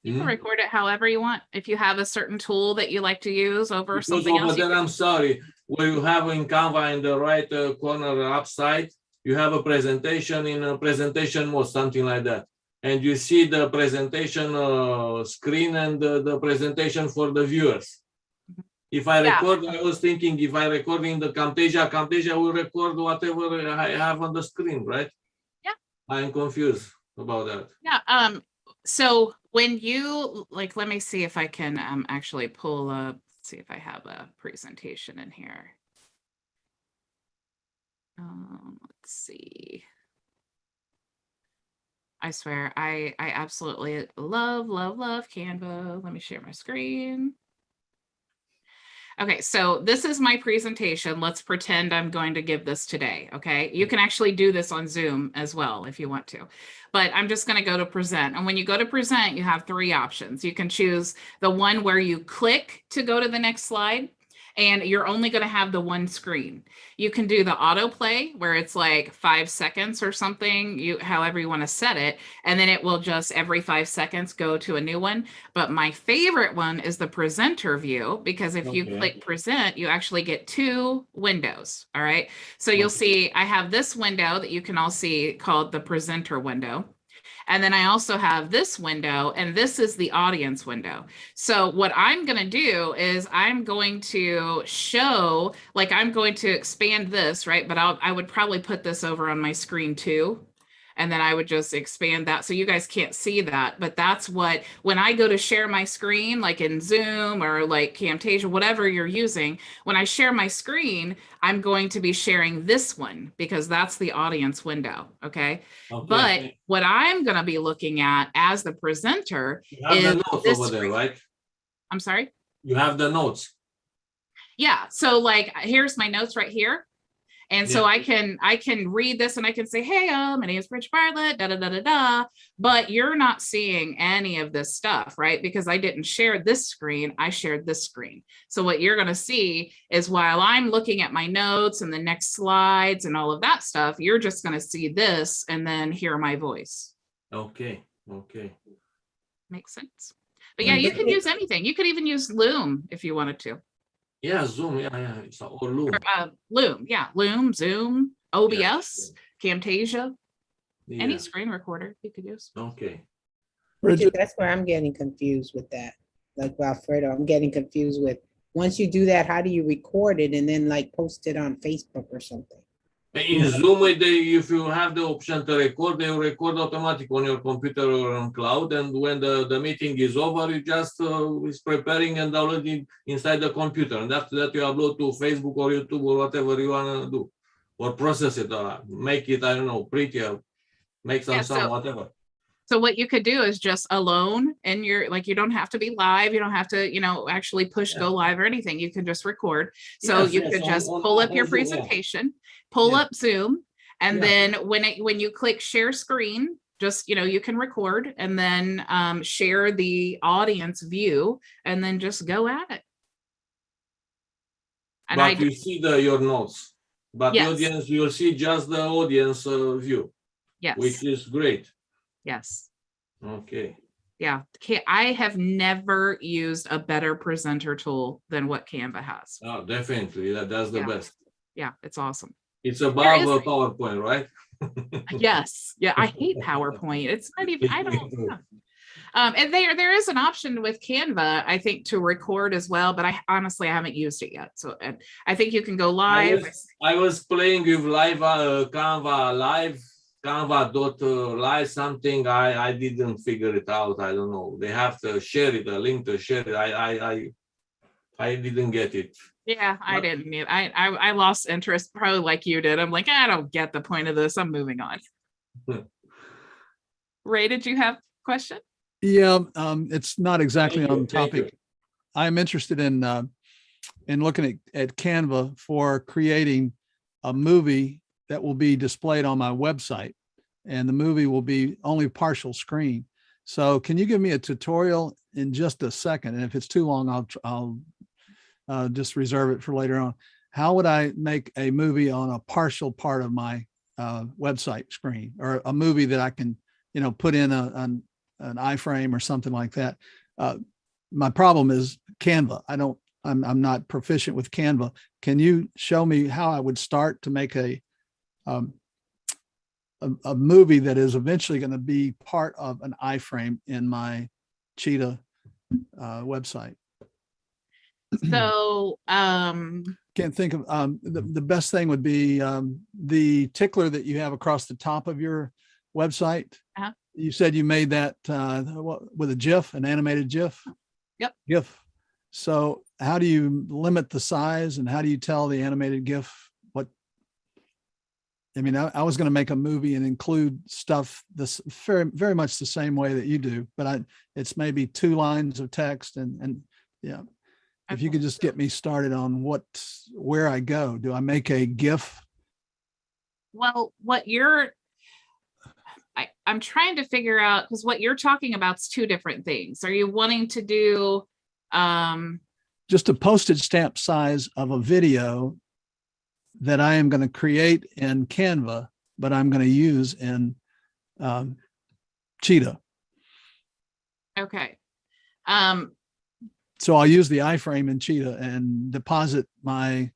You can record it however you want. If you have a certain tool that you like to use over something else. Then I'm sorry, where you have in Canva in the right corner upside, you have a presentation in a presentation mode, something like that. And you see the presentation screen and the presentation for the viewers. If I record, I was thinking, if I record in the Camtasia will record whatever I have on the screen, right? Yeah. I'm confused about that. Yeah. So when you let me see if I can actually pull up, see if I have a presentation in here. Let's see. I swear, I absolutely love Canva. Let me share my screen. Okay, so this is my presentation. Let's pretend I'm going to give this today, okay? You can actually do this on Zoom as well if you want to, but I'm just gonna go to present. And when you go to present, you have 3 options. You can choose the one where you click to go to the next slide, and you're only going to have the one screen. You can do the autoplay where it's like 5 seconds or something, however you want to set it, and then it will just every 5 seconds go to a new one. But my favorite one is the presenter view, because if you click present, you actually get 2 windows. All right. So you'll see I have this window that you can all see called the presenter window. And then I also have this window, and this is the audience window. So what I'm going to do is I'm going to show, like I'm going to expand this, right? But I would probably put this over on my screen too. And then I would just expand that so you guys can't see that. But that's what, when I go to share my screen, like in Zoom or like Camtasia, whatever you're using, when I share my screen, I'm going to be sharing this one because that's the audience window. Okay. But what I'm going to be looking at as the presenter is the notes this over there, right? I'm sorry? You have the notes. Yeah. So like, here's my notes right here. And so I can read this and I can say, hey, my name is Bridget Bartlett, da, da, da, da, da. But you're not seeing any of this stuff, right? Because I didn't share this screen, I shared this screen. So what you're going to see is while I'm looking at my notes and the next slides and all of that stuff, you're just going to see this and then hear my voice. Okay. Okay. Makes sense. But yeah, you can use anything. You could even use Loom if you wanted to. Yeah, Zoom, yeah, or Loom. Loom, yeah, Loom, Zoom, OBS, Camtasia, any screen recorder you could use. Okay. Bridget, that's where I'm getting confused with that. Like Alfredo, I'm getting confused with, once you do that, how do you record it and then like post it on Facebook or something? In Zoom, if you have the option to record, they will record automatic on your computer or on cloud. And when the meeting is over, you just is preparing and downloading inside the computer. And after that, you upload to Facebook or YouTube or whatever you want to do. Or process it, make it, I don't know, prettier, make some sound, whatever. So what you could do is just alone, and you're like, you don't have to be live. You don't have to, actually push go live or anything. You can just record. So you could just pull up your presentation, pull up Zoom, and then when you click share screen, just, you can record and then share the audience view and then just go at it. And but you see your notes, but the audience, you'll see just the audience view, which is great. Yes. Okay. Yeah. I have never used a better presenter tool than what Canva has. Oh, definitely. That's the best. Yeah. It's awesome. It's above PowerPoint, right? Yes. Yeah. I hate PowerPoint. It's not even, I don't know. And there is an option with Canva, I think, to record as well, but I honestly haven't used it yet. So I think you can go live. I was playing with Canva live. Canva.live something. I didn't figure it out. I don't know. They have to share it, a link to share it. I didn't get it. Yeah, I didn't. I lost interest, probably like you did. I'm like, I don't get the point of this. I'm moving on. Ray, did you have a question? Yeah, it's not exactly on topic. I'm interested in looking at Canva for creating a movie that will be displayed on my website, and the movie will be only partial screen. So can you give me a tutorial in just a second? And if it's too long, I'll just reserve it for later on. How would I make a movie on a partial part of my website screen, or a movie that I can, put in an iframe or something like that? My problem is Canva. I'm not proficient with Canva. Can you show me how I would start to make a movie that is eventually going to be part of an iframe in my Cheetah website? So can't think of the best thing would be the tickler that you have across the top of your website. You said you made that with a GIF, an animated GIF. Yep. GIF. So how do you limit the size, and how do you tell the animated GIF what? I mean, I was going to make a movie and include stuff this very, very much the same way that you do, but it's maybe 2 lines of text and yeah. If you could just get me started on where I go. Do I make a GIF? Well, I'm trying to figure out, because what you're talking about is 2 different things. Are you wanting to do just a postage stamp size of a video that I am going to create in Canva, but I'm going to use in Cheetah. Okay. So I'll use the iframe in Cheetah and deposit my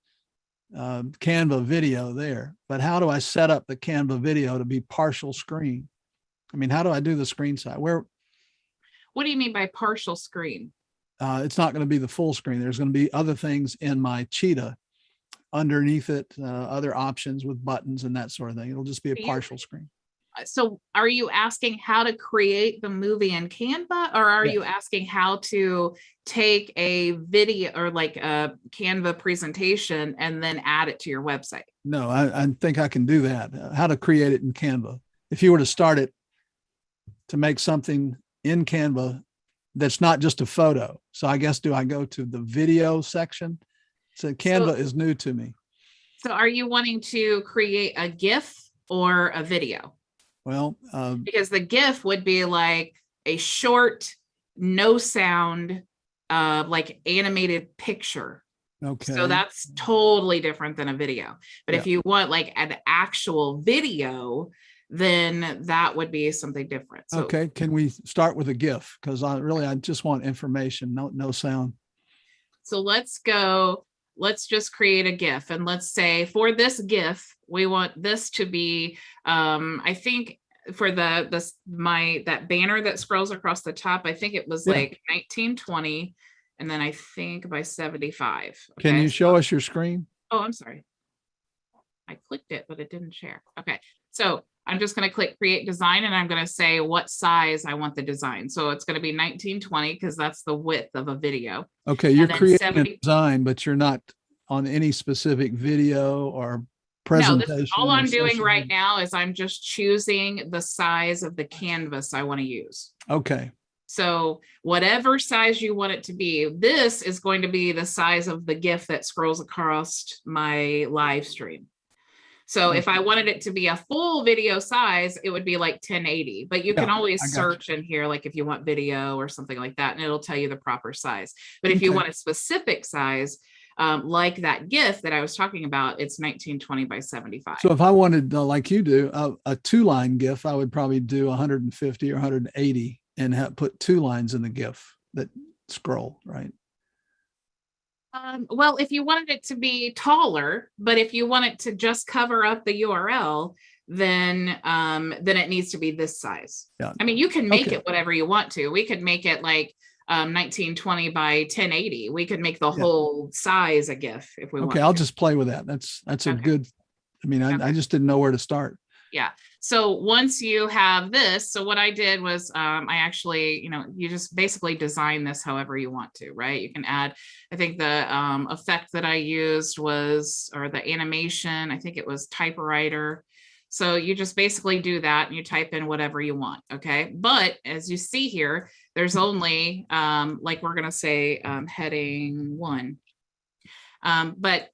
Canva video there. But how do I set up the Canva video to be partial screen? I mean, how do I do the screen size? What do you mean by partial screen? It's not going to be the full screen. There's going to be other things in my Cheetah underneath it, other options with buttons and that sort of thing. It'll just be a partial screen. So are you asking how to create the movie in Canva, or are you asking how to take a video or like a Canva presentation and then add it to your website? No, I think I can do that. How to create it in Canva. If you were to start it to make something in Canva that's not just a photo. So I guess, do I go to the video section? So Canva is new to me. So are you wanting to create a GIF or a video? Well, because the GIF would be like a short, no sound, like animated picture. Okay. So that's totally different than a video. But if you want like an actual video, then that would be something different. So, okay. Can we start with a GIF? Because I just want information, no sound. So let's just create a GIF, and let's say for this GIF, we want this to be, I think for that banner that scrolls across the top, I think it was like 1920, and then I think by 75. Okay? Can you show us your screen? Oh, I'm sorry. I clicked it, but it didn't share. Okay. So I'm just going to click create design, and I'm going to say what size I want the design. So it's going to be 1920 because that's the width of a video. Okay, you're creating a design, but you're not on any specific video or presentation. No, all I'm doing right now is I'm just choosing the size of the canvas I want to use. Okay. So whatever size you want it to be, this is going to be the size of the GIF that scrolls across my live stream. So if I wanted it to be a full video size, it would be like 1080, but you can always search in here, like if you want video or something like that, and it'll tell you the proper size. But if you want a specific size, like that GIF that I was talking about, it's 1920 by 75. So if I wanted, like you do, a 2-line GIF, I would probably do 150 or 180 and put 2 lines in the GIF that scroll, right? Well, if you wanted it to be taller, but if you want it to just cover up the URL, then it needs to be this size. Yeah. I mean, you can make it whatever you want to. We could make it like 1920 by 1080. We could make the whole size a GIF if we want. Okay, I'll just play with that. That's a good, I mean, I just didn't know where to start. Yeah. So once you have this, so what I did was I actually, you just basically design this however you want to, right? You can add, I think the effect that I used was, or the animation, I think it was typewriter. So you just basically do that and you type in whatever you want. Okay. But as you see here, there's only like we're going to say heading 1. But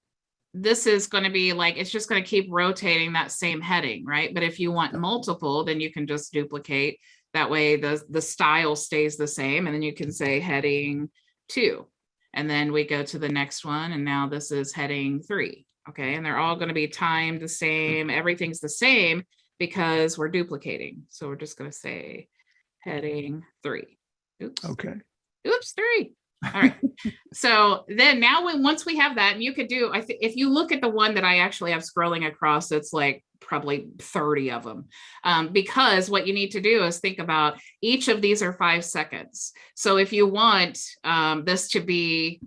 this is going to be like, it's just going to keep rotating that same heading, right? But if you want multiple, then you can just duplicate. That way the style stays the same. And then you can say heading 2. And then we go to the next one. And now this is heading 3. Okay. And they're all going to be timed the same. Everything's the same because we're duplicating. So we're just going to say heading 3. Oops. Okay. Oops, 3. All right. So then now once we have that, and you could do, if you look at the one that I actually have scrolling across, it's like probably 30 of them. Because what you need to do is think about each of these are 5 seconds. So if you want this to be,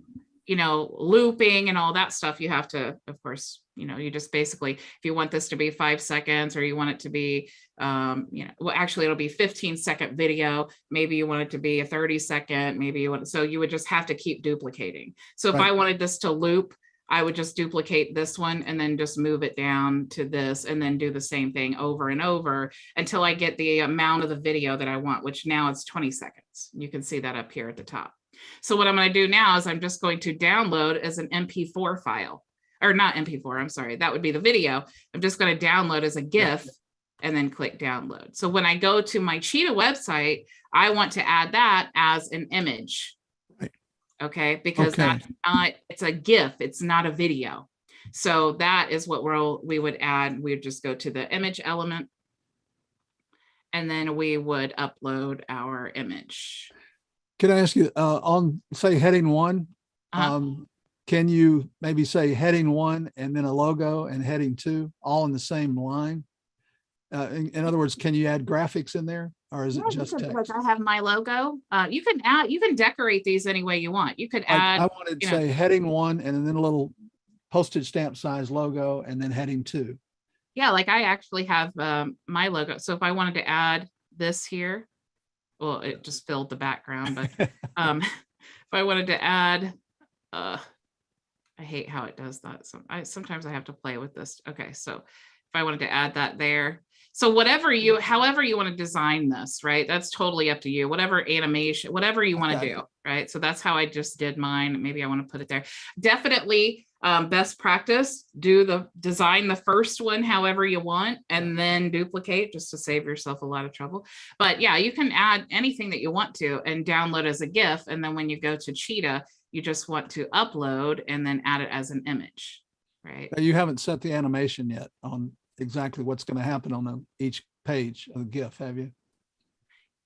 looping and all that stuff, you have to, of course, you just basically, if you want this to be 5 seconds, or you want it to be, well, actually it'll be 15-second video. Maybe you want it to be a 30-second, maybe you want, so you would just have to keep duplicating. So if I wanted this to loop, I would just duplicate this one and then just move it down to this and then do the same thing over and over until I get the amount of the video that I want, which now it's 20 seconds. You can see that up here at the top. So what I'm going to do now is I'm just going to download as an MP4 file, or not MP4, I'm sorry. That would be the video. I'm just going to download as a GIF and then click download. So when I go to my Cheetah website, I want to add that as an image. Right. Okay, because Okay. that's not, it's a GIF, it's not a video. So that is what we would add. We would just go to the image element, and then we would upload our image. Can I ask you, on say heading 1, can you maybe say heading 1 and then a logo and heading 2 all in the same line? In other words, can you add graphics in there, or is it just Like text? I have my logo. You can decorate these any way you want. You could add, I wanted to say heading 1 and then a little postage stamp size logo and then heading 2. yeah, like I actually have my logo. So if I wanted to add this here, well, it just filled the background, but if I wanted to add, I hate how it does that. So sometimes I have to play with this. Okay, so if I wanted to add that there. So however you want to design this, right? That's totally up to you. Whatever animation, whatever you want to do, right? So that's how I just did mine. Maybe I want to put it there. Definitely best practice, design the first one however you want, and then duplicate just to save yourself a lot of trouble. But yeah, you can add anything that you want to and download as a GIF. And then when you go to Cheetah, you just want to upload and then add it as an image, right? You haven't set the animation yet on exactly what's going to happen on each page of the GIF, have you?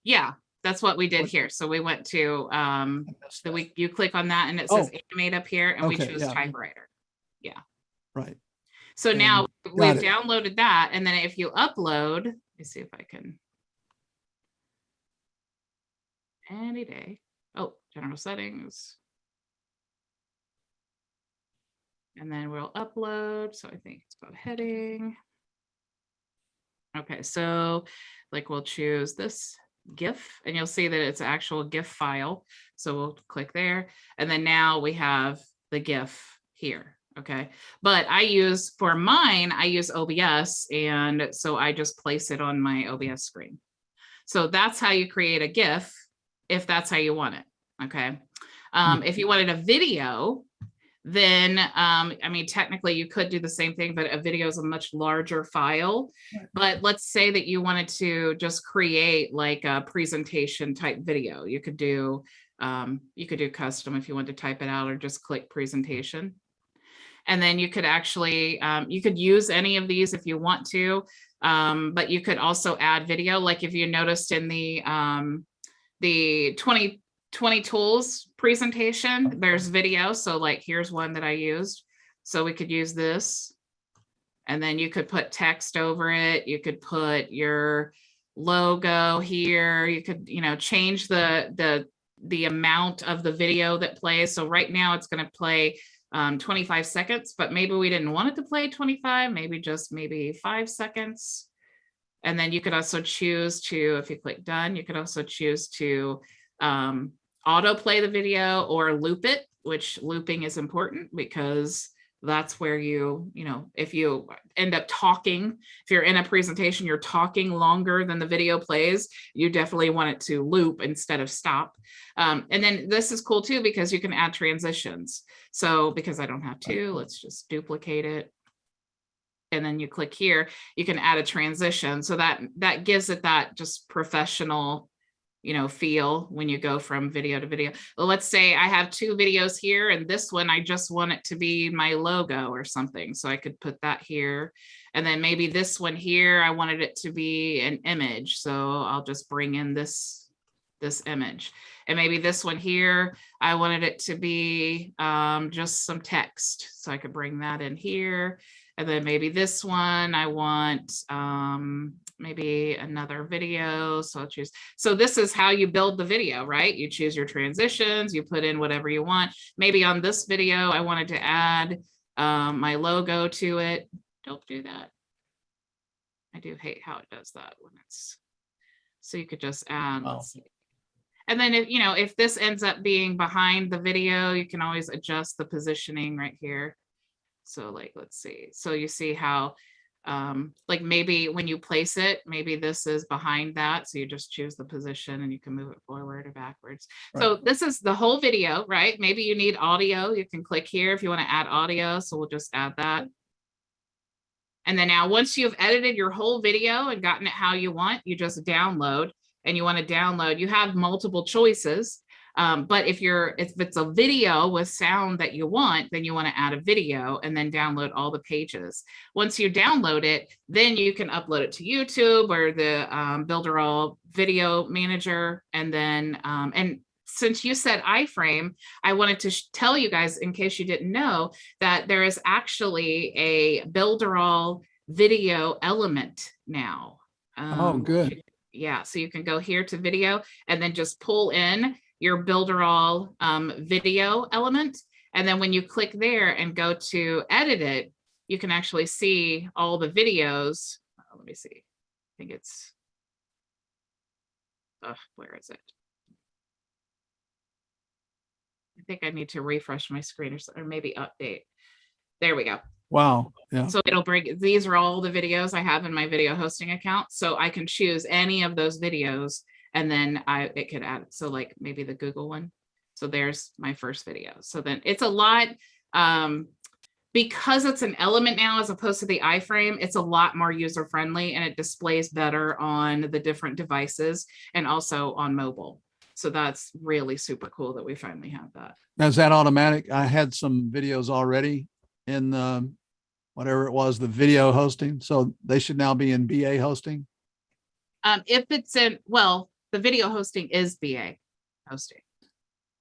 Yeah, that's what we did here. So we went to you click on that and it says animate up here, and we choose typewriter. Yeah. Right. So now we've downloaded that, and then if you upload, let me see if I can. Any day. Oh, general settings. And then we'll upload. So I think it's about heading. Okay, so like we'll choose this GIF, and you'll see that it's an actual GIF file. So we'll click there, and then now we have the GIF here. Okay, but for mine, I use OBS, and so I just place it on my OBS screen. So that's how you create a GIF, if that's how you want it. Okay, if you wanted a video, then I mean, technically you could do the same thing, but a video is a much larger file. But let's say that you wanted to just create like a presentation type video. You could do custom if you want to type it out, or just click presentation. And then you could actually, you could use any of these if you want to, but you could also add video. Like if you noticed in the 20 tools presentation, there's video. So like here's one that I used. So we could use this, and then you could put text over it. You could put your logo here. You could, change the amount of the video that plays. So right now it's going to play 25 seconds, but maybe we didn't want it to play 25, maybe 5 seconds. And then you could also choose to, if you click done, you could also choose to auto play the video or loop it, which looping is important because that's where if you end up talking, if you're in a presentation, you're talking longer than the video plays, you definitely want it to loop instead of stop. And then this is cool too, because you can add transitions. So because I don't have to, let's just duplicate it. And then you click here, you can add a transition. So that gives it that just professional feel when you go from video to video. Well, let's say I have 2 videos here, and this one, I just want it to be my logo or something. So I could put that here. And then maybe this one here, I wanted it to be an image. So I'll just bring in this image. And maybe this one here, I wanted it to be just some text. So I could bring that in here. And then maybe this one, I want maybe another video. So I'll choose. So this is how you build the video, right? You choose your transitions, you put in whatever you want. Maybe on this video, I wanted to add my logo to it. Don't do that. I do hate how it does that when it's, so you could just add, let's see. And then if this ends up being behind the video, you can always adjust the positioning right here. So like, let's see. So you see how like maybe when you place it, maybe this is behind that. So you just choose the position and you can move it forward or backwards. Right. So this is the whole video, right? Maybe you need audio. You can click here if you want to add audio. So we'll just add that. And then now once you've edited your whole video and gotten it how you want, you just download. And you want to download, you have multiple choices. But if it's a video with sound that you want, then you want to add a video and then download all the pages. Once you download it, then you can upload it to YouTube or the Builderall video manager. And then, and since you said iframe, I wanted to tell you guys, in case you didn't know, that there is actually a Builderall video element now. Oh, good. Yeah, so you can go here to video and then just pull in your Builderall video element. And then when you click there and go to edit it, you can actually see all the videos. Let me see. I think it's, where is it? I think I need to refresh my screen or maybe update. There we go. Wow. Yeah. So it'll bring, these are all the videos I have in my video hosting account. So I can choose any of those videos and then it could add, so like maybe the Google one. So there's my first video. So then it's a lot, because it's an element now, as opposed to the iframe, it's a lot more user-friendly and it displays better on the different devices and also on mobile. So that's really super cool that we finally have that. Now, is that automatic? I had some videos already in whatever it was, the video hosting. So they should now be in BA hosting. If it's in, well, the video hosting is BA hosting.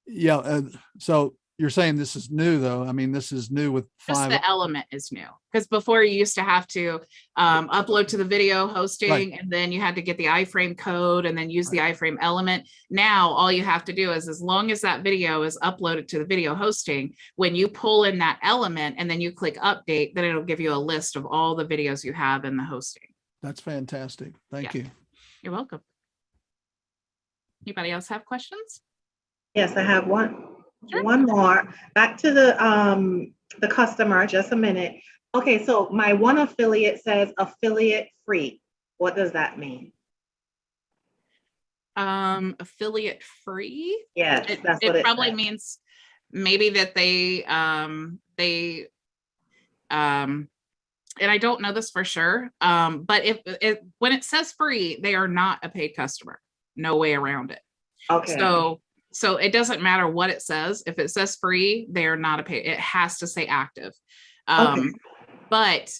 Yeah. So you're saying this is new though. I mean, this is new with Just 5. the element is new, because before you used to have to upload to the video hosting, Right. and then you had to get the iframe code and then use the iframe element. Now, all you have to do is, as long as that video is uploaded to the video hosting, when you pull in that element and then you click update, then it'll give you a list of all the videos you have in the hosting. That's fantastic. Thank you. You're welcome. Anybody else have questions? Yes, I have one. Sure. One more. Back to the customer, just a minute. Okay, so my one affiliate says affiliate free. What does that mean? Affiliate free? Yes, that's what it it probably says. means maybe that they and I don't know this for sure, but if when it says free, they are not a paid customer. No way around it. Okay. So it doesn't matter what it says. If it says free, they are not a paid. It has to say active. Okay. But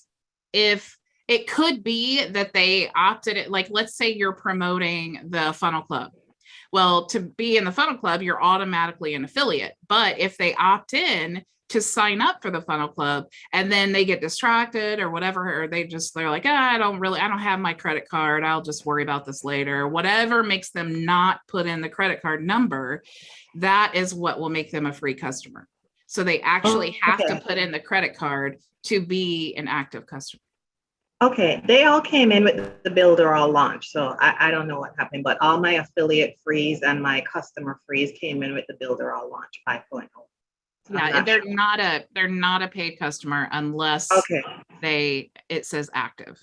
if it could be that they opted it, like let's say you're promoting the funnel club. Well, to be in the funnel club, you're automatically an affiliate. But if they opt in to sign up for the funnel club and then they get distracted or whatever, or they're like, I don't have my credit card, I'll just worry about this later, whatever makes them not put in the credit card number, that is what will make them a free customer. So they actually have to put in the credit card to be an active customer. Okay, they all came in with the Builderall launch, so I don't know what happened, but all my affiliate frees and my customer frees came in with the Builderall launch 5.0. Yeah, they're not a paid customer unless it says active.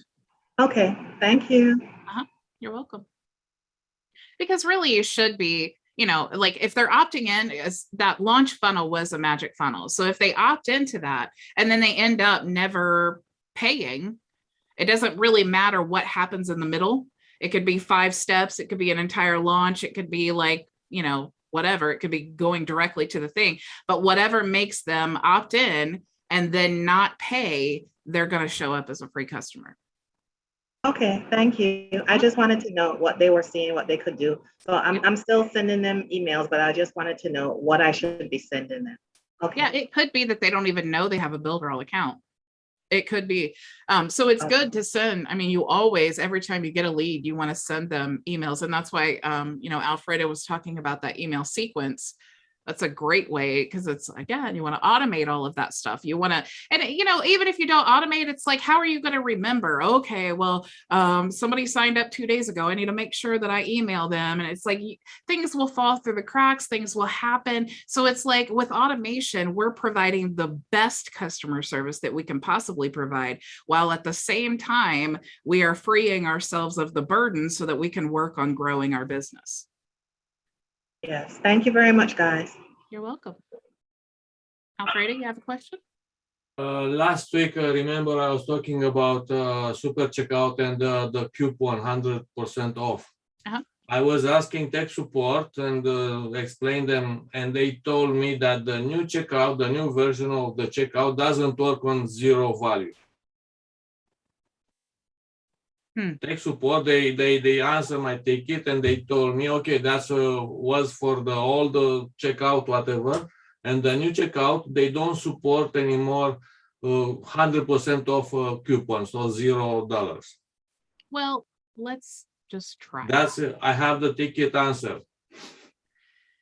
Okay, thank you. You're welcome. Because really you should be, like if they're opting in, that launch funnel was a magic funnel. So if they opt into that and then they end up never paying, it doesn't really matter what happens in the middle. It could be 5 steps. It could be an entire launch. It could be like, whatever, it could be going directly to the thing, but whatever makes them opt in and then not pay, they're going to show up as a free customer. Okay, thank you. I just wanted to know what they were seeing, what they could do. So I'm still sending them emails, but I just wanted to know what I should be sending them. Okay. Yeah, it could be that they don't even know they have a Builderall account. It could be. So it's good to send. I mean, you always, every time you get a lead, you want to send them emails. And that's why, Alfredo was talking about that email sequence. That's a great way, because it's, again, you want to automate all of that stuff. You want to, and even if you don't automate, it's like, how are you going to remember? Okay, well, somebody signed up 2 days ago. I need to make sure that I email them. And it's like, things will fall through the cracks, things will happen. So it's like with automation, we're providing the best customer service that we can possibly provide, while at the same time, we are freeing ourselves of the burden so that we can work on growing our business. Yes, thank you very much, guys. You're welcome. Alfredo, you have a question? Last week, remember I was talking about super checkout and the coupon 100% off. I was asking tech support and explained them, and they told me that the new checkout, the new version of the checkout doesn't work on zero value. Tech support, they answer my ticket and they told me, okay, that's was for the old checkout, whatever. And the new checkout, they don't support anymore 100% of coupons, so $0. Well, let's just try. That's it. I have the ticket answer.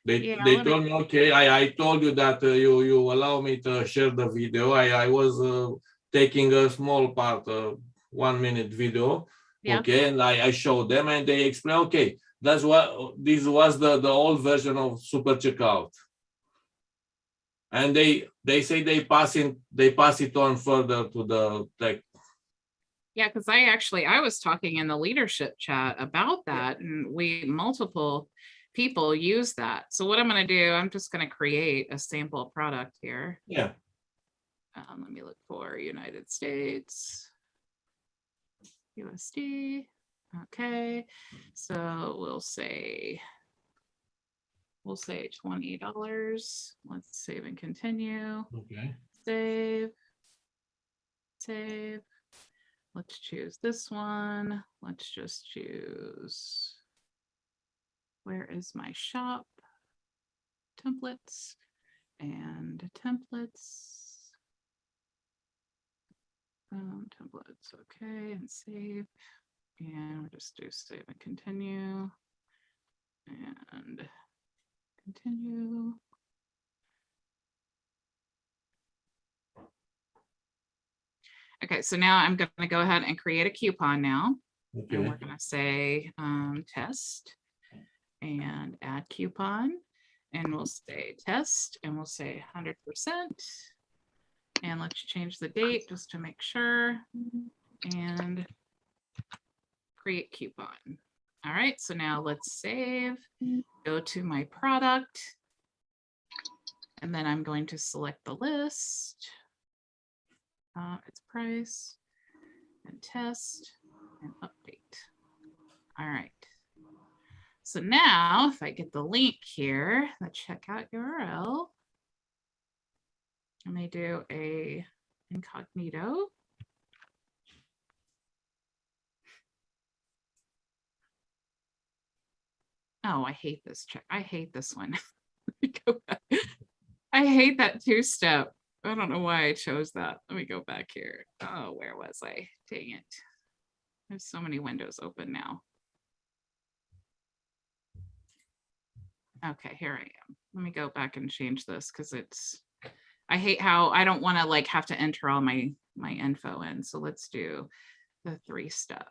They told me, okay, I told you that you allow me to share the video. I was taking a small part, 1 minute video. Yeah. Okay, and I showed them and they explained, okay, that's what this was the old version of super checkout. And they say they pass it on further to the tech. Yeah, because I was talking in the leadership chat about that, and multiple people use that. So what I'm going to do, I'm just going to create a sample product here. Yeah. Let me look for United States, USD. Okay, so we'll say $20. Let's save and continue. Okay. Save. Let's choose this one. Let's just choose, where is my shop? Templates and templates. Templates, okay, and save. And we'll just do save and continue. And continue. Okay, so now I'm going to go ahead and create a coupon now. Okay. And we're going to say test and add coupon. And we'll say test and we'll say 100%. And let's change the date just to make sure. And create coupon. All right, so now let's save, go to my product. And then I'm going to select the list. Its price and test and update. All right. So now if I get the link here, the checkout URL, I may do a incognito. Oh, I hate this check. I hate this one. Let me go back. I hate that two-step. I don't know why I chose that. Let me go back here. Oh, where was I? Dang it. There's so many windows open now. Okay, here I am. Let me go back and change this because I hate how I don't want to like have to enter all my info in. So let's do the 3-step.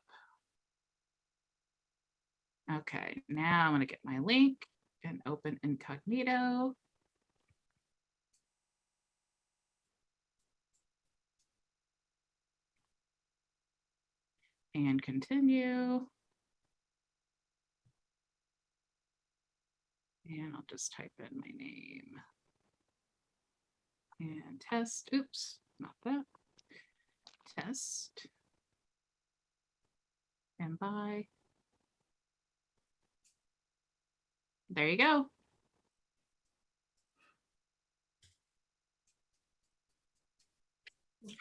Okay, now I'm going to get my link and open incognito. And continue. And I'll just type in my name. And test, oops, not that. Test. And buy. There you go.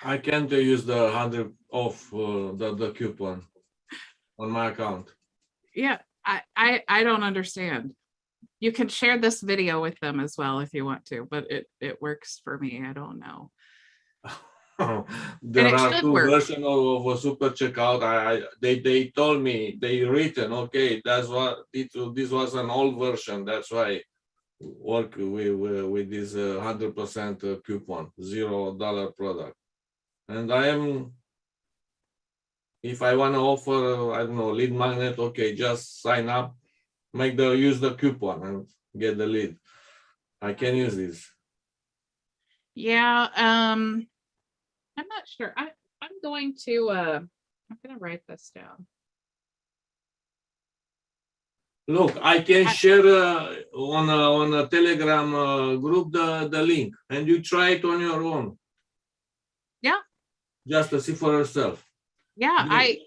I can't use the 100 off the coupon on my account. Yeah, I don't understand. You can share this video with them as well if you want to, but it works for me. I don't know. There are two versions of a super checkout. They told me, they written, okay, that's what this was an old version. That's why work with this 100% coupon, $0 product. And if I want to offer, I don't know, lead magnet, okay, just sign up, use the coupon and get the lead. I can use this. Yeah, I'm not sure. I'm going to write this down. Look, I can share on a Telegram group the link, and you try it on your own. Yeah. Just to see for yourself. Yeah, I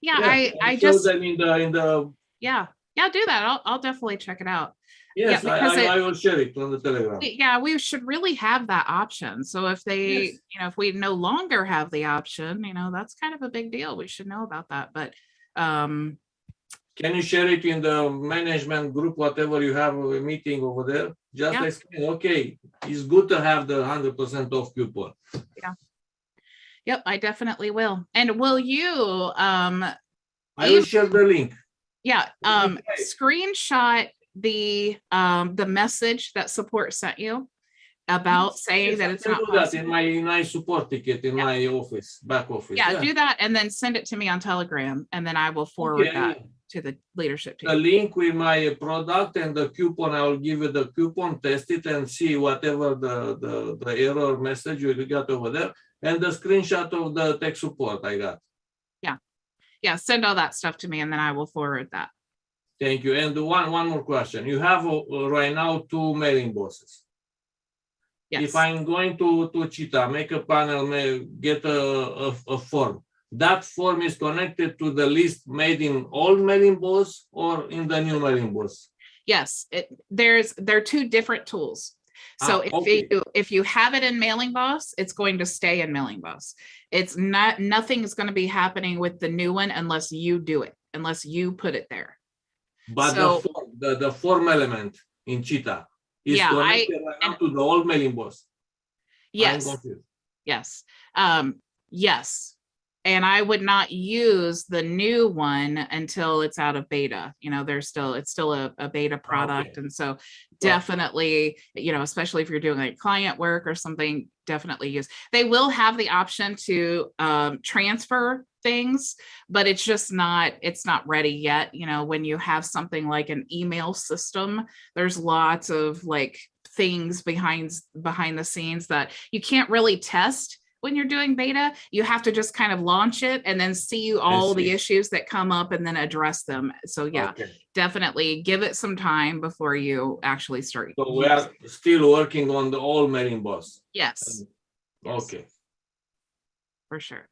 show just them in the yeah. Yeah, do that. I'll definitely check it out. Yes, Yeah, because I will share it on the Telegram. Yeah, we should really have that option. So if they, Yes. if we no longer have the option, that's kind of a big deal. We should know about that. But can you share it in the management group, whatever you have a meeting over there? Just explain, okay, it's good to have the 100% off coupon. Yeah. Yep, I definitely will. And will you I will share the link. Yeah, screenshot the message that support sent you about saying that it's not possible. In my support ticket in my office, back office. Yeah, do that and then send it to me on Telegram, and then I will forward that to the leadership team. The link with my product and the coupon, I will give you the coupon, test it and see whatever the error message you got over there, and the screenshot of the tech support I got. Yeah, send all that stuff to me and then I will forward that. Thank you. And one more question. You have right now 2 mailing bosses. Yes. If I'm going to Cheetah, make a panel, get a form, that form is connected to the list made in old mailing boss or in the new mailing boss? Yes, they're 2 different tools. So if you have it in Mailing Boss, it's going to stay in Mailing Boss. It's nothing is going to be happening with the new one unless you do it, unless you put it there. But the form element in Cheetah is connected right now to the old Mailing Boss. Yes. Yes. Yes. And I would not use the new one until it's out of beta. It's still a beta product. And so definitely, especially if you're doing like client work or something, definitely use. They will have the option to transfer things, but it's not ready yet. When you have something like an email system, there's lots of like things behind the scenes that you can't really test. When you're doing beta, you have to just kind of launch it and then see all the issues that come up and then address them. So definitely give it some time before you actually start. So we are still working on the old Mailing Boss. Yes. Okay. For sure.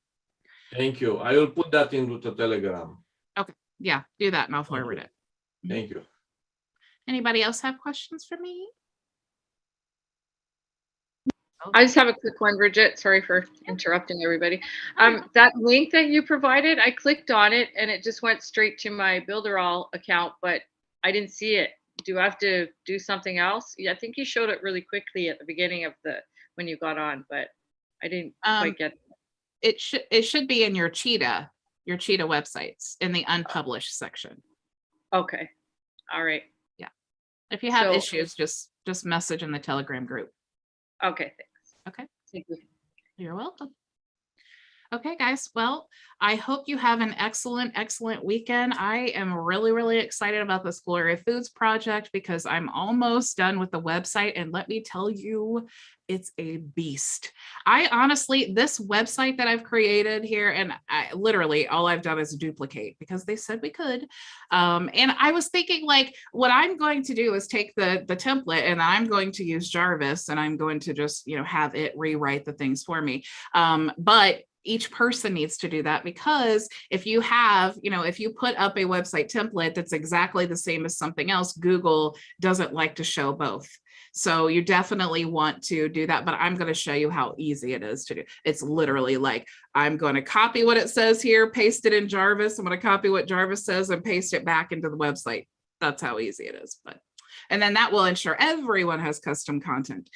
Thank you. I will put that into the Telegram. Okay. Yeah, do that and I'll forward it. Thank you. Anybody else have questions for me? I just have a quick one, Bridget. Sorry for interrupting everybody. That link that you provided, I clicked on it and it just went straight to my Builderall account, but I didn't see it. Do I have to do something else? Yeah, I think you showed it really quickly at the beginning of when you got on, but I didn't quite get it. It should be in your Cheetah websites in the unpublished section. Okay. All right. Yeah. If you have issues, just message in the Telegram group. Okay, thanks. Okay. Thank you. You're welcome. Okay, guys. Well, I hope you have an excellent weekend. I am really, really excited about the School Area Foods project because I'm almost done with the website. And let me tell you, it's a beast. I honestly, this website that I've created here, and literally all I've done is duplicate because they said we could. And I was thinking like, what I'm going to do is take the template and I'm going to use Jarvis and I'm going to just, have it rewrite the things for me. But each person needs to do that because if you have, if you put up a website template that's exactly the same as something else, Google doesn't like to show both. So you definitely want to do that, but I'm going to show you how easy it is to do. It's literally like, I'm going to copy what it says here, paste it in Jarvis. I'm going to copy what Jarvis says and paste it back into the website. That's how easy it is. And then that will ensure everyone has custom content.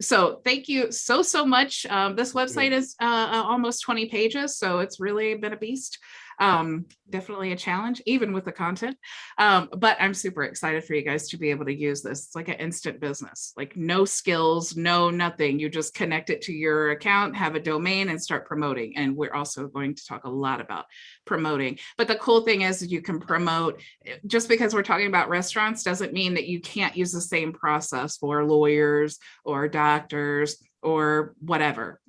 So thank you so much. This website is almost 20 pages, so it's really been a beast. Definitely a challenge, even with the content. But I'm super excited for you guys to be able to use this. It's like an instant business, like no skills, no nothing. You just connect it to your account, have a domain, and start promoting. And we're also going to talk a lot about promoting. But the cool thing is you can promote, just because we're talking about restaurants doesn't mean that you can't use the same process for lawyers or doctors or whatever,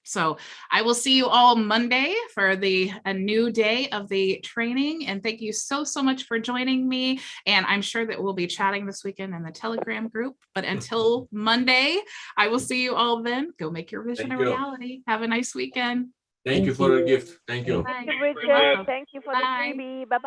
So I will see you all Monday for a new day of the training. And thank you so much for joining me. And I'm sure that we'll be chatting this weekend in the Telegram group. But until Monday, I will see you all then. Go make your vision a reality. Have a nice weekend. Thank you for the gift. Thank you. Thank you, Bridget. Thank you for the freebie. Bye-bye.